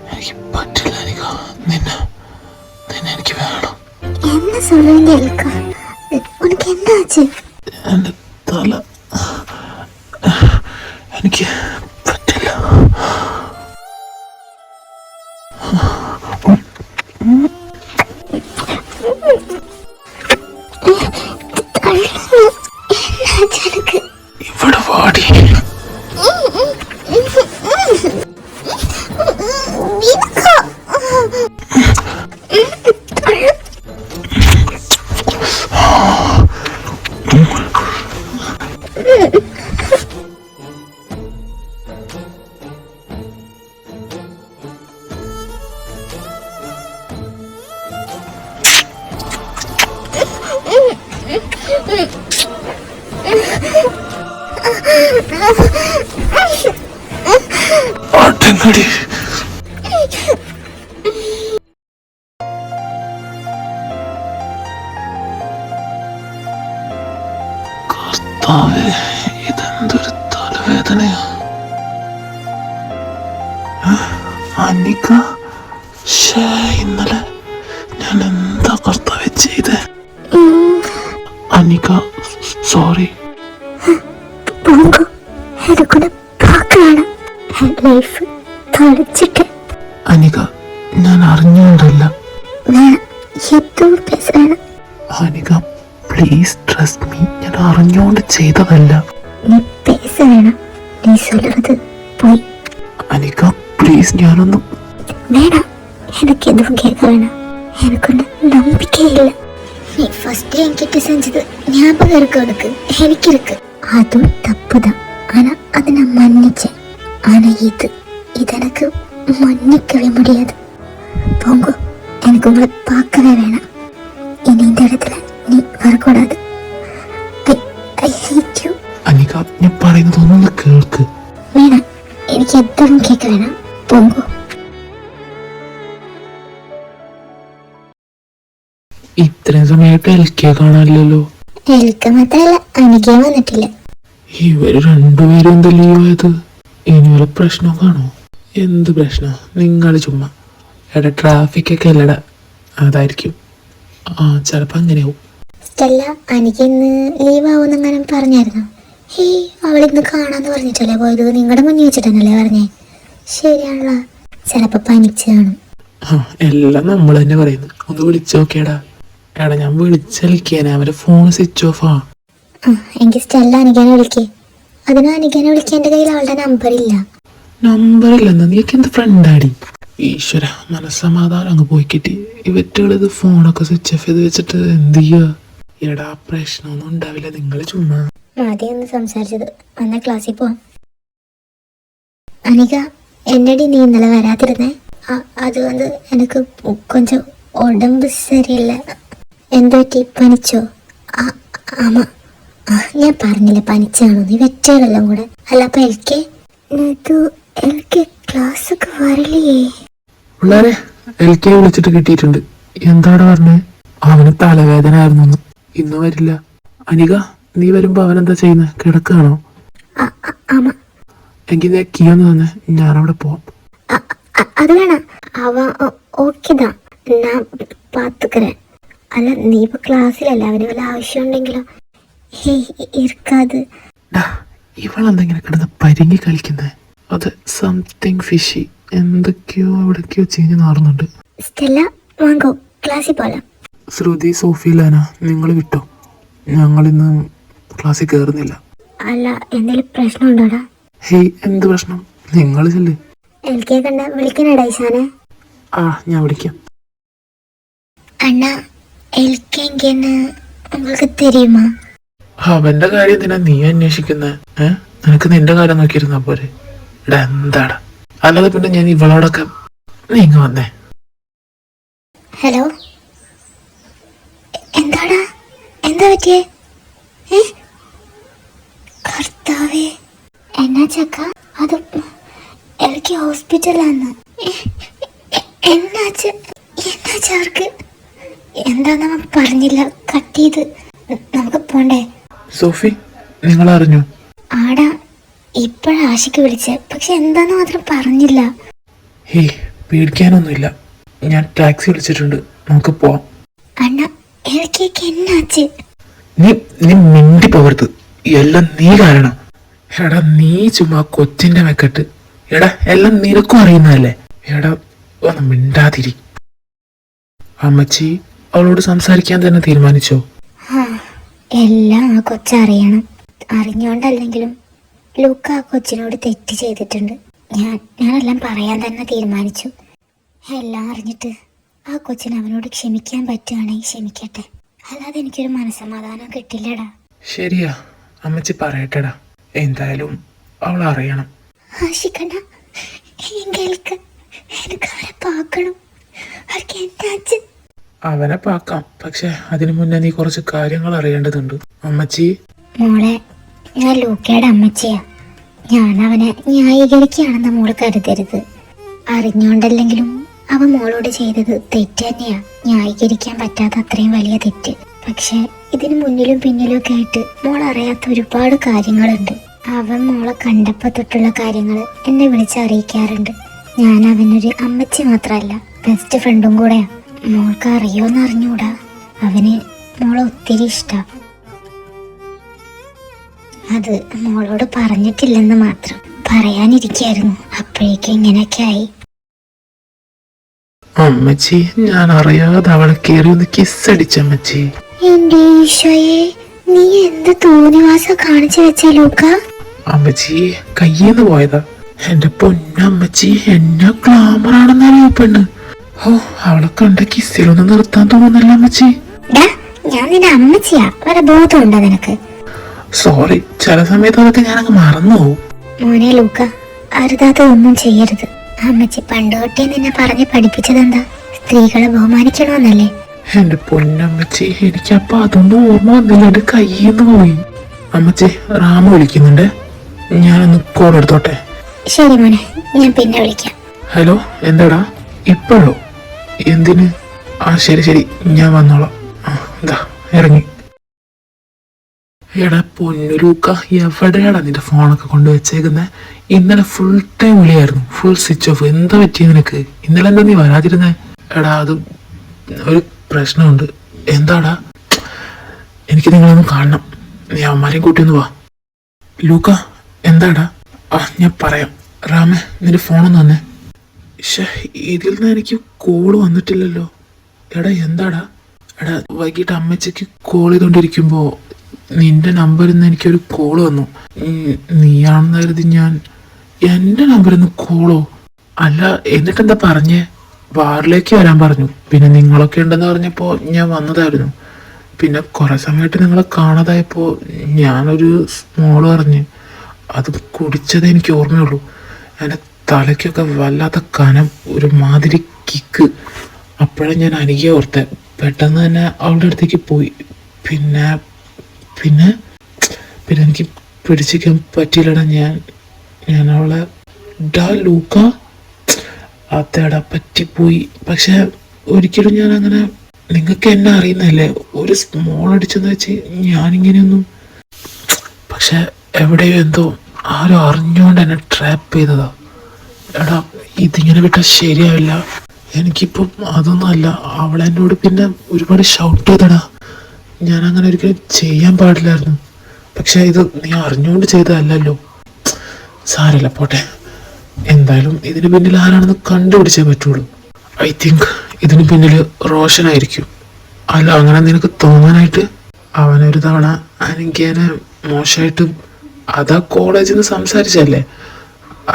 എനിക്ക് പറ്റില്ല അനിക. നിന്നെ എനിക്ക് വേണം. என்ன சொல்லுங்க எல்கா? உனக்கு என்னாச்சு? എന്റെ തല, എനിക്ക് പറ്റില്ല. ഇവിടെ വാടി. ആട്ടങ്ങടി. കർത്താവേ, ഇതെന്തൊരു തലവേദനയാ. അനിക, ഇന്നലെ ഞാൻ എന്താ കർത്താവേ ചെയ്തേ? അനിക, സോറി. അനിക, ഞാൻ അറിഞ്ഞുകൊണ്ടല്ല. Anika, please trust me. ഞാൻ അറിഞ്ഞുകൊണ്ട് ചെയ്തതല്ല. നീ പേസ വേണം, നീ சொல்றது പോയി. അനിക, പ്ലീസ്. പ്ലീസ് ഞാനൊന്നും. വേണം, എനിക്കെതും കേൾക്ക വേണം. എനിക്കൊന്ന് നம்பிക്കയില്ല. നീ ഫസ്റ്റ് என்கிட்ட செஞ்சது ஞாபகம் இருக்கு உனக்கு? எனக்கு இருக்கு. அதுவும் தப்புதான். ஆனா அதை நான் மன்னிச்சேன். ஆனா இது எனக்கு மன்னிக்கவே முடியாது. போங்க, எனக்கு உங்களை பார்க்கவே வேணாம். இனி இந்த இடத்துல நீ வரக்கூடாது. I hate you. അനിക, ഞാൻ പറയുന്നതൊന്നും കേൾക്ക്. വേണം, എനിക്ക് എതും കേൾക്ക വേണം. പോങ്കോ. ഇത്രയും സമയമായിട്ട് LK കാണാനില്ലല്ലോ. എനിക്ക് മാത്രല്ല, എനിക്കേ വന്നിട്ടില്ല. ഇവര് രണ്ടുപേരും എന്താ ലീവായത്? ഇനി വല്ല പ്രശ്നം കാണോ? എന്ത് പ്രശ്നം? നിങ്ങൾ ചുമ്മാ. എടാ ട്രാഫിക് ഒക്കെ അല്ലടാ, അതായിരിക്കും. ചിലപ്പോ അങ്ങനെയാവും. സ്റ്റെല്ല, എനിക്ക് ഇന്ന് ലീവ് ആവുന്നെങ്ങനെ പറഞ്ഞായിരുന്നു? അവളിന്ന് കാണാന്ന് പറഞ്ഞിട്ടല്ലേ പോയത്? നിങ്ങളുടെ മുന്നിൽ വെച്ചിട്ടല്ലേ പറഞ്ഞേ? ശരിയാണല്ലോ, ചിലപ്പോ പനിച്ചു കാണും. എല്ലാം നമ്മൾ തന്നെ പറയുന്നു. ഒന്ന് വിളിച്ചോക്കേടാ. എടാ ഞാൻ വിളിച്ചേനെ, അവരെ ഫോൺ സ്വിച്ച് ഓഫാ. എനിക്ക് സ്റ്റെല്ല അനിക്കാനെ വിളിക്കേ. അതിന് അനിക്കാനെ വിളിക്കാൻ എന്റെ കയ്യിൽ അവളുടെ നമ്പറില്ല. നമ്പറില്ലെന്നാ? നീക്ക് എന്ത് ഫ്രണ്ടാടി? ഈശ്വര, മനസ്സമാധാനം അങ്ങ് പോയി കിട്ടി. ഇവറ്റുകളിത് ഫോണൊക്കെ സ്വിച്ച് ഓഫ് ചെയ്ത് വെച്ചിട്ട് എന്ത് ചെയ്യാ? എടാ പ്രശ്നമൊന്നും ഉണ്ടാവില്ല, നിങ്ങൾ ചുമ്മാ. ആദ്യം ഒന്ന് സംസാരിച്ചത്. വന്ന ക്ലാസ്സിൽ പോവാം. അനിക, എന്നടി നീ ഇന്നലെ വരാതിരുന്നേ? അതുകൊണ്ട് എനിക്ക് കൊഞ്ചം ഉടമ്പ് ശരിയല്ല. എന്ത് പറ്റി? പനിച്ചോ? ആമ, ഞാൻ പറഞ്ഞില്ല പനിച്ചാണോ. നീ വെച്ചതെല്ലാം കൂടെ അല്ല. അപ്പൊ എനിക്ക് ക്ലാസ് ഒക്കെ വരില്ലേ? പിള്ളേരെ, LK വിളിച്ചിട്ട് കിട്ടിയിട്ടുണ്ട്. എന്താണ് പറഞ്ഞേ? അവന് തലവേദന ആയിരുന്നു, ഇന്ന് വരില്ല. അനിക, നീ വരുമ്പോ അവനെന്താ ചെയ്യുന്നത്? കിടക്കുകയാണോ? എങ്കിൽ നീ കീയൊന്ന് തന്നെ, ഞാനവിടെ പോവാം. അത് വേണം. അവ ഓക്കേതാ, ഞാൻ പാത്തുക്കരൻ. അല്ല, നീ ഇപ്പൊ ക്ലാസ്സിലല്ല. അവന് വല്ല ആവശ്യം ഉണ്ടെങ്കിലോ? ഇരിക്കാതെ. ഇവളെന്തെങ്കിലും കിടന്ന് പരിങ്ങി കളിക്കുന്നേ? അത് സംതിങ് ഫിഷി. എന്തൊക്കെയോ എവിടേക്കോ ചീഞ്ഞ് നാറുന്നുണ്ട്. സ്റ്റെല്ല, വാങ്ങോ, ക്ലാസ്സിൽ പോലാം. ശ്രുതി, സോഫിലാന, നിങ്ങൾ വിട്ടോ. ഞങ്ങളിന്ന് ക്ലാസ്സിൽ കയറുന്നില്ല. അല്ല, എന്തെങ്കിലും പ്രശ്നമുണ്ടോടാ? എന്ത് പ്രശ്നം? നിങ്ങൾ ചെല്ല്. LK കണ്ട വിളിക്കണടാ ഈശാനെ. ഞാൻ വിളിക്കാം. അണ്ണ, LK എങ്കെന്ന് உங்களுக்கு தெரியுமா? അവന്റെ കാര്യം എന്തിനാ നീ അന്വേഷിക്കുന്നേ? നിനക്ക് നിന്റെ കാര്യം നോക്കിയിരുന്നാ പോരെ? ഇടാ എന്താടാ, അല്ലാതെ പിന്നെ ഞാൻ ഇവളോടൊക്കെ. നീ ഇങ്ങ് വന്നേ. ഹലോ, എന്താടാ? എന്താ പറ്റിയേ? കർത്താവേ, എന്നാ ചക്ക? അത് LK ഹോസ്പിറ്റലാന്ന്. എന്നാച്ചവർക്ക്? എന്താന്ന് പറഞ്ഞില്ല, കട്ട് ചെയ്ത്. നമുക്ക് പോണ്ടേ? സോഫി, നിങ്ങൾ അറിഞ്ഞു? ആടാ, ഇപ്പഴാ ആശിക്ക് വിളിച്ചേ, പക്ഷെ എന്താന്ന് മാത്രം പറഞ്ഞില്ല. പേടിക്കാനൊന്നുമില്ല, ഞാൻ ടാക്സി വിളിച്ചിട്ടുണ്ട്, നമുക്ക് പോവാം. അണ്ണ, LK എന്നാച്ച്? നീ മിണ്ടി പോകരുത്, എല്ലാം നീ കാരണം. എടാ നീ ചുമ്മാ കൊച്ചിന്റെ മെക്കെട്ട്. എടാ എല്ലാം നിനക്കും അറിയുന്നതല്ലേ. എടാ ഒന്ന് മിണ്ടാതിരി. അമ്മച്ചി അവളോട് സംസാരിക്കാൻ തന്നെ തീരുമാനിച്ചോ? എല്ലാം ആ കൊച്ചറിയണം. അറിഞ്ഞോണ്ടല്ലെങ്കിലും ലൂക്ക ആ കൊച്ചിനോട് തെറ്റ് ചെയ്തിട്ടുണ്ട്. ഞാനെല്ലാം പറയാൻ തന്നെ തീരുമാനിച്ചു. എല്ലാം അറിഞ്ഞിട്ട് ആ കൊച്ചിന് അവനോട് ക്ഷമിക്കാൻ പറ്റുകയാണെങ്കിൽ ക്ഷമിക്കട്ടെ. അല്ലാതെ എനിക്കൊരു മനസ്സമാധാനം കിട്ടില്ലടാ. ശരിയാ, അമ്മച്ചി പറയട്ടെടാ. എന്തായാലും അവൾ അറിയണം. ആശിക്കണ്ട, എനിക്ക് അവരെ പാക്കണം. അവർക്ക് എന്താച്ച്? അവനെ പാക്കാം, പക്ഷെ അതിനു മുന്നേ നീ കുറച്ച് കാര്യങ്ങൾ അറിയേണ്ടതുണ്ട്. അമ്മച്ചി. മോളെ, ഞാൻ ലൂക്കയുടെ അമ്മച്ചിയാ. ഞാൻ അവനെ ന്യായീകരിക്കുകയാണെന്ന് മോള് കരുതരുത്. അറിഞ്ഞോണ്ടല്ലെങ്കിലും അവൻ മോളോട് ചെയ്തത് തെറ്റ് തന്നെയാ. ന്യായീകരിക്കാൻ പറ്റാത്ത അത്രയും വലിയ തെറ്റ്. പക്ഷെ ഇതിന് മുന്നിലും പിന്നിലും ഒക്കെ ആയിട്ട് മോൾ അറിയാത്ത ഒരുപാട് കാര്യങ്ങളുണ്ട്. അവൻ മോളെ കണ്ടപ്പോ തൊട്ടുള്ള കാര്യങ്ങൾ എന്നെ വിളിച്ചറിയിക്കാറുണ്ട്. ഞാൻ അവനൊരു അമ്മച്ചി മാത്രമല്ല, ബെസ്റ്റ് ഫ്രണ്ടും കൂടെയാ. മോൾക്ക് അറിയോന്ന് അറിഞ്ഞൂടാ, അവന് മോളെ ഒത്തിരി ഇഷ്ടാ. അത് മോളോട് പറഞ്ഞിട്ടില്ലെന്ന് മാത്രം. പറയാനിരിക്കായിരുന്നു, അപ്പോഴേക്കും ഇങ്ങനെയൊക്കെ ആയി. അമ്മച്ചി, ഞാൻ അറിയാതെ അവളെ കയറി ഒന്ന് കിസ്സടിച്ചമ്മച്ചി. എന്റെ ഈശോയെ, നീ എന്ത് തോന്നിവാസം കാണിച്ചു വെച്ച ലൂക്ക? അമ്മച്ചി കയ്യേന്ന് പോയതാ. എന്റെ പൊന്നമ്മച്ചി എന്നെ ഗ്ലാമറാണെന്നറിയോ പെണ്ണ്. ഓ അവളെ കണ്ട കിസ്സിലൊന്നും നിർത്താൻ തോന്നുന്നില്ല അമ്മച്ചി. ഡാ, ഞാൻ നിന്റെ അമ്മച്ചിയാ. വല്ല ബോധമുണ്ടോ നിനക്ക്? സോറി, ചില സമയത്ത് അതൊക്കെ ഞാനങ്ങ് മറന്നു പോവും. മോനെ ലൂക്ക, അരുതാത്തതൊന്നും ചെയ്യരുത്. അമ്മച്ചി പണ്ട് തൊട്ടേ നിന്നെ പറഞ്ഞ് പഠിപ്പിച്ചതെന്താ? സ്ത്രീകളെ ബഹുമാനിക്കണമെന്നല്ലേ? എന്റെ പൊന്നമ്മച്ചി, എനിക്കപ്പൊ അതൊന്നും ഓർമ്മ വന്നില്ല. എന്റെ കയ്യിൽ നിന്ന് പോയി. അമ്മച്ചി, റാമ വിളിക്കുന്നുണ്ട്, ഞാനൊന്ന് കോൾ എടുത്തോട്ടെ. ശരി മോനെ, ഞാൻ പിന്നെ വിളിക്കാം. ഹലോ, എന്താടാ? ഇപ്പോഴോ? എന്തിന്? ആ ശരി ശരി, ഞാൻ വന്നോളാം. ആ എന്താ ഇറങ്ങി. എടാ പൊന്നുലൂക്ക, എവിടെയാടാ നിന്റെ ഫോണൊക്കെ കൊണ്ടുവച്ചേക്കുന്നേ? ഇന്നലെ ഫുൾ ടൈം വിളിയായിരുന്നു, ഫുൾ സ്വിച്ച് ഓഫ്. എന്താ പറ്റിയ നിനക്ക്? ഇന്നലെ എന്താ നീ വരാതിരുന്നേ? എടാ അത് ഒരു പ്രശ്നമുണ്ട്. എന്താടാ? എനിക്ക് നിങ്ങളൊന്ന് കാണണം. നീ അവന്മാരെയും കൂട്ടിയൊന്ന് വാ. ലൂക്ക, എന്താടാ? ആ ഞാൻ പറയാം. റാമേ, നിന്റെ ഫോണൊന്ന് തന്നെ. ഇതിൽ നിന്ന് എനിക്ക് കോള് വന്നിട്ടില്ലല്ലോ. എടാ എന്താടാ? എടാ വൈകിട്ട് അമ്മച്ചയ്ക്ക് കോൾ ചെയ്തോണ്ടിരിക്കുമ്പോ നിന്റെ നമ്പറിൽ നിന്ന് എനിക്കൊരു കോള് വന്നു. നീയാണെന്ന് കരുതി ഞാൻ എന്റെ നമ്പറിൽ നിന്ന് കോളോ? അല്ല, എന്നിട്ടെന്താ പറഞ്ഞേ? ബാറിലേക്ക് വരാൻ പറഞ്ഞു. പിന്നെ നിങ്ങളൊക്കെ ഉണ്ടെന്ന് പറഞ്ഞപ്പോ ഞാൻ വന്നതായിരുന്നു. പിന്നെ കുറെ സമയമായിട്ട് നിങ്ങളെ കാണാതായപ്പോ ഞാനൊരു സ്മോള് പറഞ്ഞ് അത് കുടിച്ചതേ എനിക്ക് ഓർമ്മയുള്ളൂ. എൻ്റെ തലയ്ക്കൊക്കെ വല്ലാത്ത കനം, ഒരു മാതിരി കിക്ക്. അപ്പോഴാണ് ഞാൻ അനികയെ ഓർത്തെ. പെട്ടെന്ന് തന്നെ അവളുടെ അടുത്തേക്ക് പോയി. പിന്നെ പിന്നെ പിന്നെ എനിക്ക് പിടിച്ചിരിക്കാൻ പറ്റിയില്ലടാ. ഞാൻ അവളെ ഡാ ലൂക്ക, അതേടാ പറ്റിപ്പോയി. പക്ഷെ ഒരിക്കലും ഞാൻ അങ്ങനെ, നിങ്ങൾക്ക് എന്നെ അറിയുന്നല്ലേ, ഒരു സ്മോൾ അടിച്ചെന്ന് വെച്ച് ഞാനിങ്ങനെയൊന്നും. പക്ഷെ എവിടെയോ എന്തോ ആരും അറിഞ്ഞുകൊണ്ട് എന്നെ ട്രാപ്പ് ചെയ്തതാ. എടാ ഇതിങ്ങനെ വിട്ടാൽ ശരിയാവില്ല. എനിക്കിപ്പം അതൊന്നും അല്ല. അവളെന്നോട് പിന്നെ ഒരുപാട് ഷൗട്ട് ചെയ്തടാ. ഞാൻ അങ്ങനെ ഒരിക്കലും ചെയ്യാൻ പാടില്ലായിരുന്നു. പക്ഷെ ഇത് നീ അറിഞ്ഞുകൊണ്ട് ചെയ്തതല്ലല്ലോ. സാരല്ല, പോട്ടെ. എന്തായാലും ഇതിന് പിന്നിൽ ആരാണെന്ന് കണ്ടുപിടിച്ചേ പറ്റുള്ളൂ. ഐ തിങ്ക് ഇതിന് പിന്നിൽ റോഷനായിരിക്കും. അല്ല, അങ്ങനെ നിനക്ക് തോന്നാനായിട്ട്? അവനൊരു തവണ അനിക്കേനെ മോശമായിട്ട് അതാ കോളേജിൽ നിന്ന് സംസാരിച്ചല്ലേ?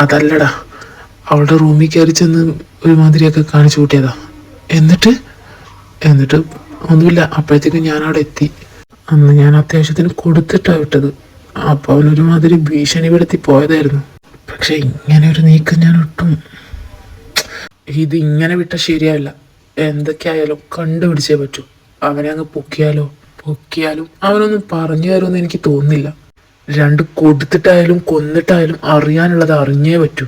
അതല്ലടാ, അവളുടെ റൂമിൽ കയറി ചെന്ന് ഒരുമാതിരിയൊക്കെ കാണിച്ചു കൂട്ടിയതാ. എന്നിട്ട് ഒന്നുമില്ല. അപ്പോഴത്തേക്കും ഞാൻ അവിടെ എത്തി. അന്ന് ഞാൻ അത്യാവശ്യത്തിന് കൊടുത്തിട്ടാണ് വിട്ടത്. അപ്പൊ അവനൊരുമാതിരി ഭീഷണിപ്പെടുത്തി പോയതായിരുന്നു. പക്ഷെ ഇങ്ങനെ ഒരു നീക്കം ഞാൻ ഒട്ടും, ഇതിങ്ങനെ വിട്ട ശരിയാവില്ല. എന്തൊക്കെയായാലും കണ്ടുപിടിച്ചേ പറ്റൂ. അവനെ അങ്ങ് പൊക്കിയാലും അവനൊന്നും പറഞ്ഞു തരുമെന്ന് എനിക്ക് തോന്നുന്നില്ല. രണ്ട് കൊടുത്തിട്ടായാലും കൊന്നിട്ടായാലും അറിയാനുള്ളത് അറിഞ്ഞേ പറ്റൂ.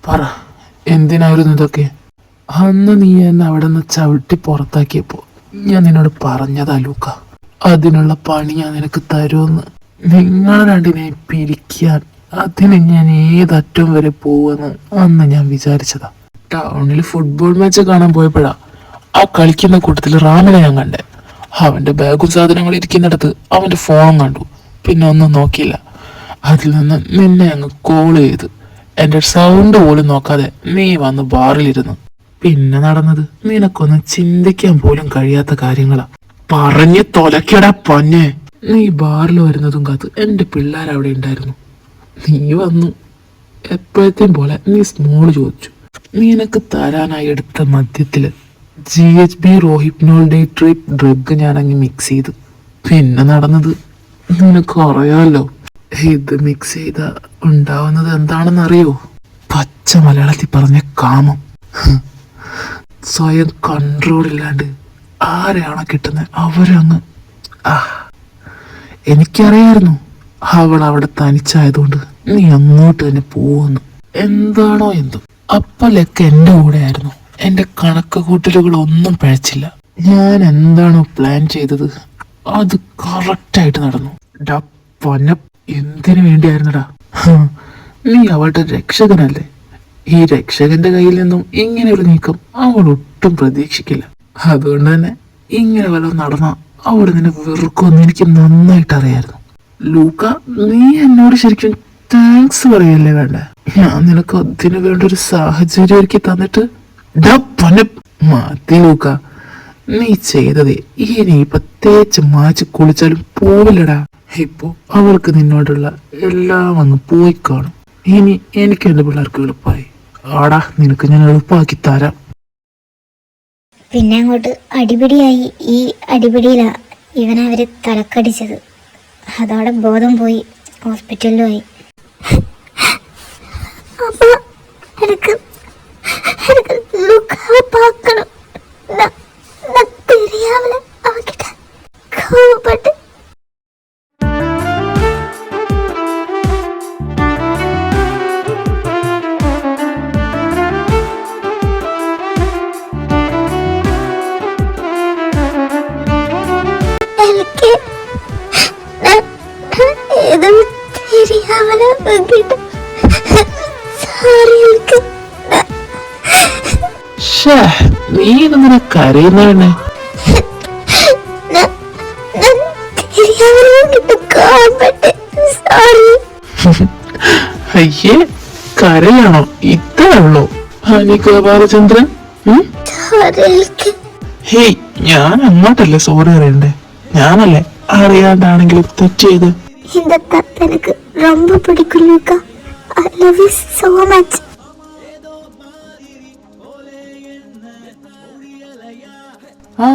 പറ, എന്തിനായിരുന്നു ഇതൊക്കെ? അന്ന് നീ എന്നെ അവിടെ നിന്ന് ചവിട്ടി പുറത്താക്കിയപ്പോ ഞാൻ നിന്നോട് പറഞ്ഞതാ ലൂക്ക, അതിനുള്ള പണി ഞാൻ നിനക്ക് തരുമെന്ന്. നിങ്ങൾ രണ്ടിനെ പിരിക്കാൻ, അതിന് ഞാൻ ഏതറ്റം വരെ പോവെന്ന് അന്ന് ഞാൻ വിചാരിച്ചതാ. ടൗണിൽ ഫുട്ബോൾ മാച്ച് കാണാൻ പോയപ്പോഴാ ആ കളിക്കുന്ന കൂട്ടത്തിൽ റാമിനെ ഞാൻ കണ്ടേ. അവന്റെ ബാഗും സാധനങ്ങളും ഇരിക്കുന്നിടത്ത് അവന്റെ ഫോണും കണ്ടു. പിന്നെ ഒന്നും നോക്കിയില്ല. അതിൽ നിന്ന് നിന്നെ അങ്ങ് കോൾ ചെയ്ത് എന്റെ സൗണ്ട് പോലും നോക്കാതെ നീ വന്ന് ബാറിലിരുന്നു. പിന്നെ നടന്നത് നിനക്കൊന്നും ചിന്തിക്കാൻ പോലും കഴിയാത്ത കാര്യങ്ങളാ. പറഞ്ഞ് തൊലക്കടാ പൊന്നെ. നീ ബാറിൽ വരുന്നതും കാത്ത് എന്റെ പിള്ളേരവിടെ ഉണ്ടായിരുന്നു. നീ വന്നു. എപ്പോഴത്തെയും പോലെ നീ സ്മോൾ ചോദിച്ചു. നിനക്ക് തരാനായി എടുത്ത മദ്യത്തില് GHB റോഹിപ്നോൾഡേറ്റ് ഡ്രഗ് ഞാനങ്ങ് മിക്സ് ചെയ്തു. പിന്നെ നടന്നത് നിനക്ക് അറിയാമല്ലോ. ഇത് മിക്സ് ചെയ്ത ഉണ്ടാവുന്നത് എന്താണെന്നറിയോ? പച്ച മലയാളത്തിൽ പറഞ്ഞ കാമം. സ്വയം കൺട്രോൾ ഇല്ലാണ്ട് ആരെയാണോ കിട്ടുന്നത് അവരങ്ങ്. എനിക്കറിയായിരുന്നു അവൾ അവിടെ തനിച്ചായതുകൊണ്ട് നീ അങ്ങോട്ട് തന്നെ പോകുന്നു. എന്താണോ എന്തോ അപ്പലൊക്കെ എൻ്റെ കൂടെ ആയിരുന്നു. എൻ്റെ കണക്ക് കൂട്ടലുകൾ ഒന്നും പഴച്ചില്ല. ഞാൻ എന്താണോ പ്ലാൻ ചെയ്തത് അത് കറക്റ്റായിട്ട് നടന്നു. ഡാ പൊന്ന, എന്തിനു വേണ്ടിയായിരുന്നടാ? നീ അവളുടെ രക്ഷകനല്ലേ? ഈ രക്ഷകന്റെ കയ്യിൽ നിന്നും ഇങ്ങനെ ഒരു നീക്കം അവൾ ഒട്ടും പ്രതീക്ഷിക്കില്ല. അതുകൊണ്ട് തന്നെ ഇങ്ങനെ വല്ലതും നടന്ന അവൾ നിന്നെ വെറുക്കുമെന്ന് എനിക്ക് നന്നായിട്ട് അറിയായിരുന്നു. ലൂക്ക, നീ എന്നോട് ശരിക്കും താങ്ക്സ് പറയല്ലേ വേണ്ട? ഞാൻ നിനക്ക് അതിനു വേണ്ട ഒരു സാഹചര്യം ഒരുക്കി തന്നിട്ട് മതി ലൂക്ക, നീ ചെയ്തതേ ഇനി ഇപ്പൊ തേച്ച് മാച്ച് കുളിച്ചാലും പോവില്ലടാ. ഇപ്പോ അവൾക്ക് നിന്നോടുള്ള എല്ലാം അങ്ങ് പോയി കാണും. ഇനി എനിക്ക് എന്റെ പിള്ളേർക്ക് എളുപ്പമായി. ആടാ, നിനക്ക് ഞാൻ എളുപ്പമാക്കി തരാം. പിന്നെ അങ്ങോട്ട് അടിപിടിയായി. ഈ അടിപിടിയിലാ ഇവനവര് തലക്കടിച്ചത്. അതോടെ ബോധം പോയി, ഹോസ്പിറ്റലിലുമായി. അപ്പൊ എനിക്ക് ലുക്കാവെ പാക്കണം. தெரியாமல அவகிட்ட கோவப்பட்டு எனக்கு எதுவும் தெரியாமல அவகிட்ட சாரி. எனக்கு നീ ഇതെന്തിനാ കരയുന്നേ? അയ്യേ, കരയാണോ? ഇത്രേ ഉള്ളൂ ഹനിക ബാലചന്ദ്രൻ? ഹേയ്, ഞാൻ അങ്ങോട്ടല്ലേ സോറി അറിയണ്ടേ? ഞാനല്ലേ അറിയാണ്ടാണെങ്കിലും തെറ്റ് ചെയ്ത്. இந்த தப்பு எனக்கு ரொம்ப பிடிக்கும் லூக்கா. I love you so much. ആ,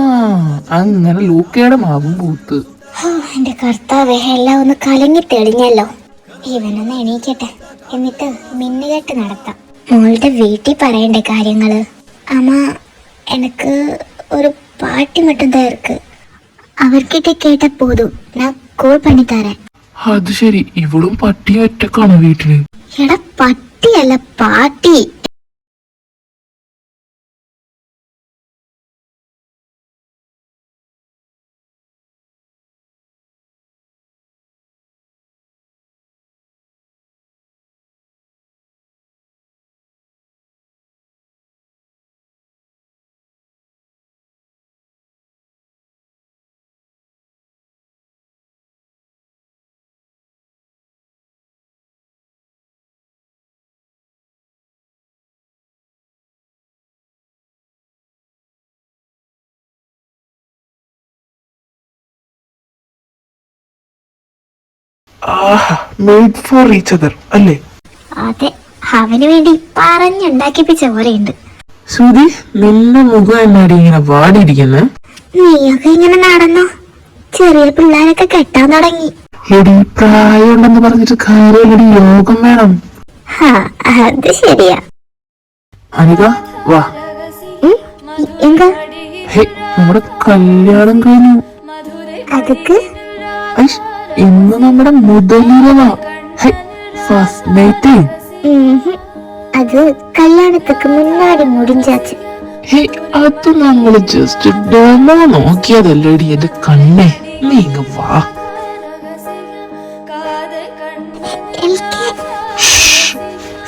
അങ്ങനെ ലൂക്കയുടെ മാവും പൂത്ത്. എന്റെ കർത്താവേ, എല്ലാം ഒന്ന് കലങ്ങി തെളിഞ്ഞല്ലോ. ഇവനൊന്ന് എണീക്കട്ടെ, എന്നിട്ട് മിന്നുകെട്ട് നടത്താം. മോളുടെ വീട്ടിൽ പറയണ്ടേ കാര്യങ്ങള്? അമ്മ, എനിക്ക് ഒരു പാട്ടി மட்டும் தான் இருக்கு. അവർക്കിട്ട് കേട്ട പോതും, ഞാൻ കോൾ പണി തരാൻ. അത് ശരി, ഇവളും പട്ടിയും ഒറ്റക്കാണോ വീട്ടില്? എടാ, പട്ടിയല്ല പാട്ടി. ആഹാ, മെയ്ഡ് ഫോർ ഈച്ച് അതർ അല്ലേ? അതെ, അവന് വേണ്ടി പറഞ്ഞുണ്ടാക്കിപ്പിച്ച പോലെയുണ്ട്. സുധി, നിന്റെ മുഖം എന്നാടി ഇങ്ങനെ വാടിയിരിക്കുന്നെ? നീയൊക്കെ ഇങ്ങനെ നടന്നോ? ചെറിയ പിള്ളേരൊക്കെ കെട്ടാൻ തുടങ്ങി. എടി, പ്രായമുണ്ടെന്ന് പറഞ്ഞിട്ട് കാര്യമില്ലടി, യോഗം വേണം. അത് ശരിയാ. അനിക, വാ. എന്താ? ഹേ, നമ്മുടെ കല്യാണം കഴിഞ്ഞു. അതൊക്കെ ഐഷ്, ഇന്ന് നമ്മുടെ മുതലിരവാ. ഹേ, ഫസ്റ്റ് നൈറ്റ്. അത് കല്യാണத்துக்கு മുന്നാടി മുടിഞ്ചാച്ച്. ഹേ, അത് നമ്മള് ജസ്റ്റ് ഡെമോ നോക്കിയതല്ലേടി എന്റെ കണ്ണേ. നീ ഇങ്ങ് വാ.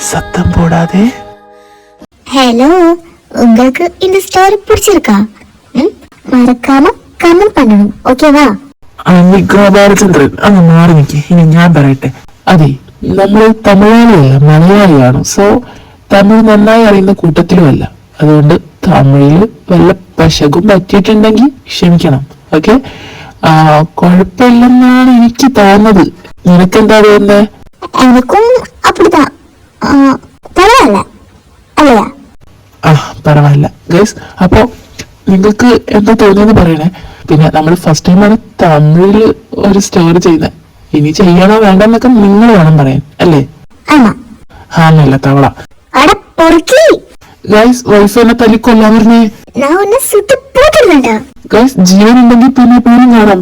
சத்தம் போடாதே. ஹலோ, உங்களுக்கு இந்த ஸ்டோரி பிடிச்சிருக்கா? மறக்காம കമന്റ് பண்ணணும், ഓക്കേവാ? അനിക ബാലചന്ദ്രൻ, അങ്ങ് മാറി നിൽക്കേ. ഇനി ഞാൻ പറയട്ടെ. അതെ, നമ്മൾ തമിഴാളിയല്ല, മലയാളിയാണ്. സോ തമിഴ് നന്നായി അറിയുന്ന കൂട്ടത്തിലുമല്ല. അതുകൊണ്ട് തമിഴില് വല്ല പശകും പറ്റിയിട്ടുണ്ടെങ്കിൽ ക്ഷമിക്കണം. ഓക്കെ, കുഴപ്പമില്ലെന്നാണ് എനിക്ക് തോന്നുന്നത്. നിനക്കെന്താ തോന്നുന്നത്? എനിക്കും അപ്പടിതാ. പരവായില്ല അല്ലയാ? പരവായില്ല ഗൈസ്. അപ്പൊ നിങ്ങൾക്ക് എന്താ തോന്നിയെന്ന് പറയണേ. പിന്നെ നമ്മൾ ഫസ്റ്റ് ടൈമാണ് തമിഴില് ഒരു സ്റ്റോറി ചെയ്യുന്നത്. ഇനി ചെയ്യണോ വേണ്ടെന്നൊക്കെ നിങ്ങൾ വേണം പറയാൻ, അല്ലേ? ആണല്ല തവള. ഗൈസ്, വൈഫ് എന്നെ തല്ലിക്കൊല്ലാൻ പറഞ്ഞേ. ഗൈസ്, ജീവൻ ഉണ്ടെങ്കിൽ പിന്നെ പോലും കാണാം.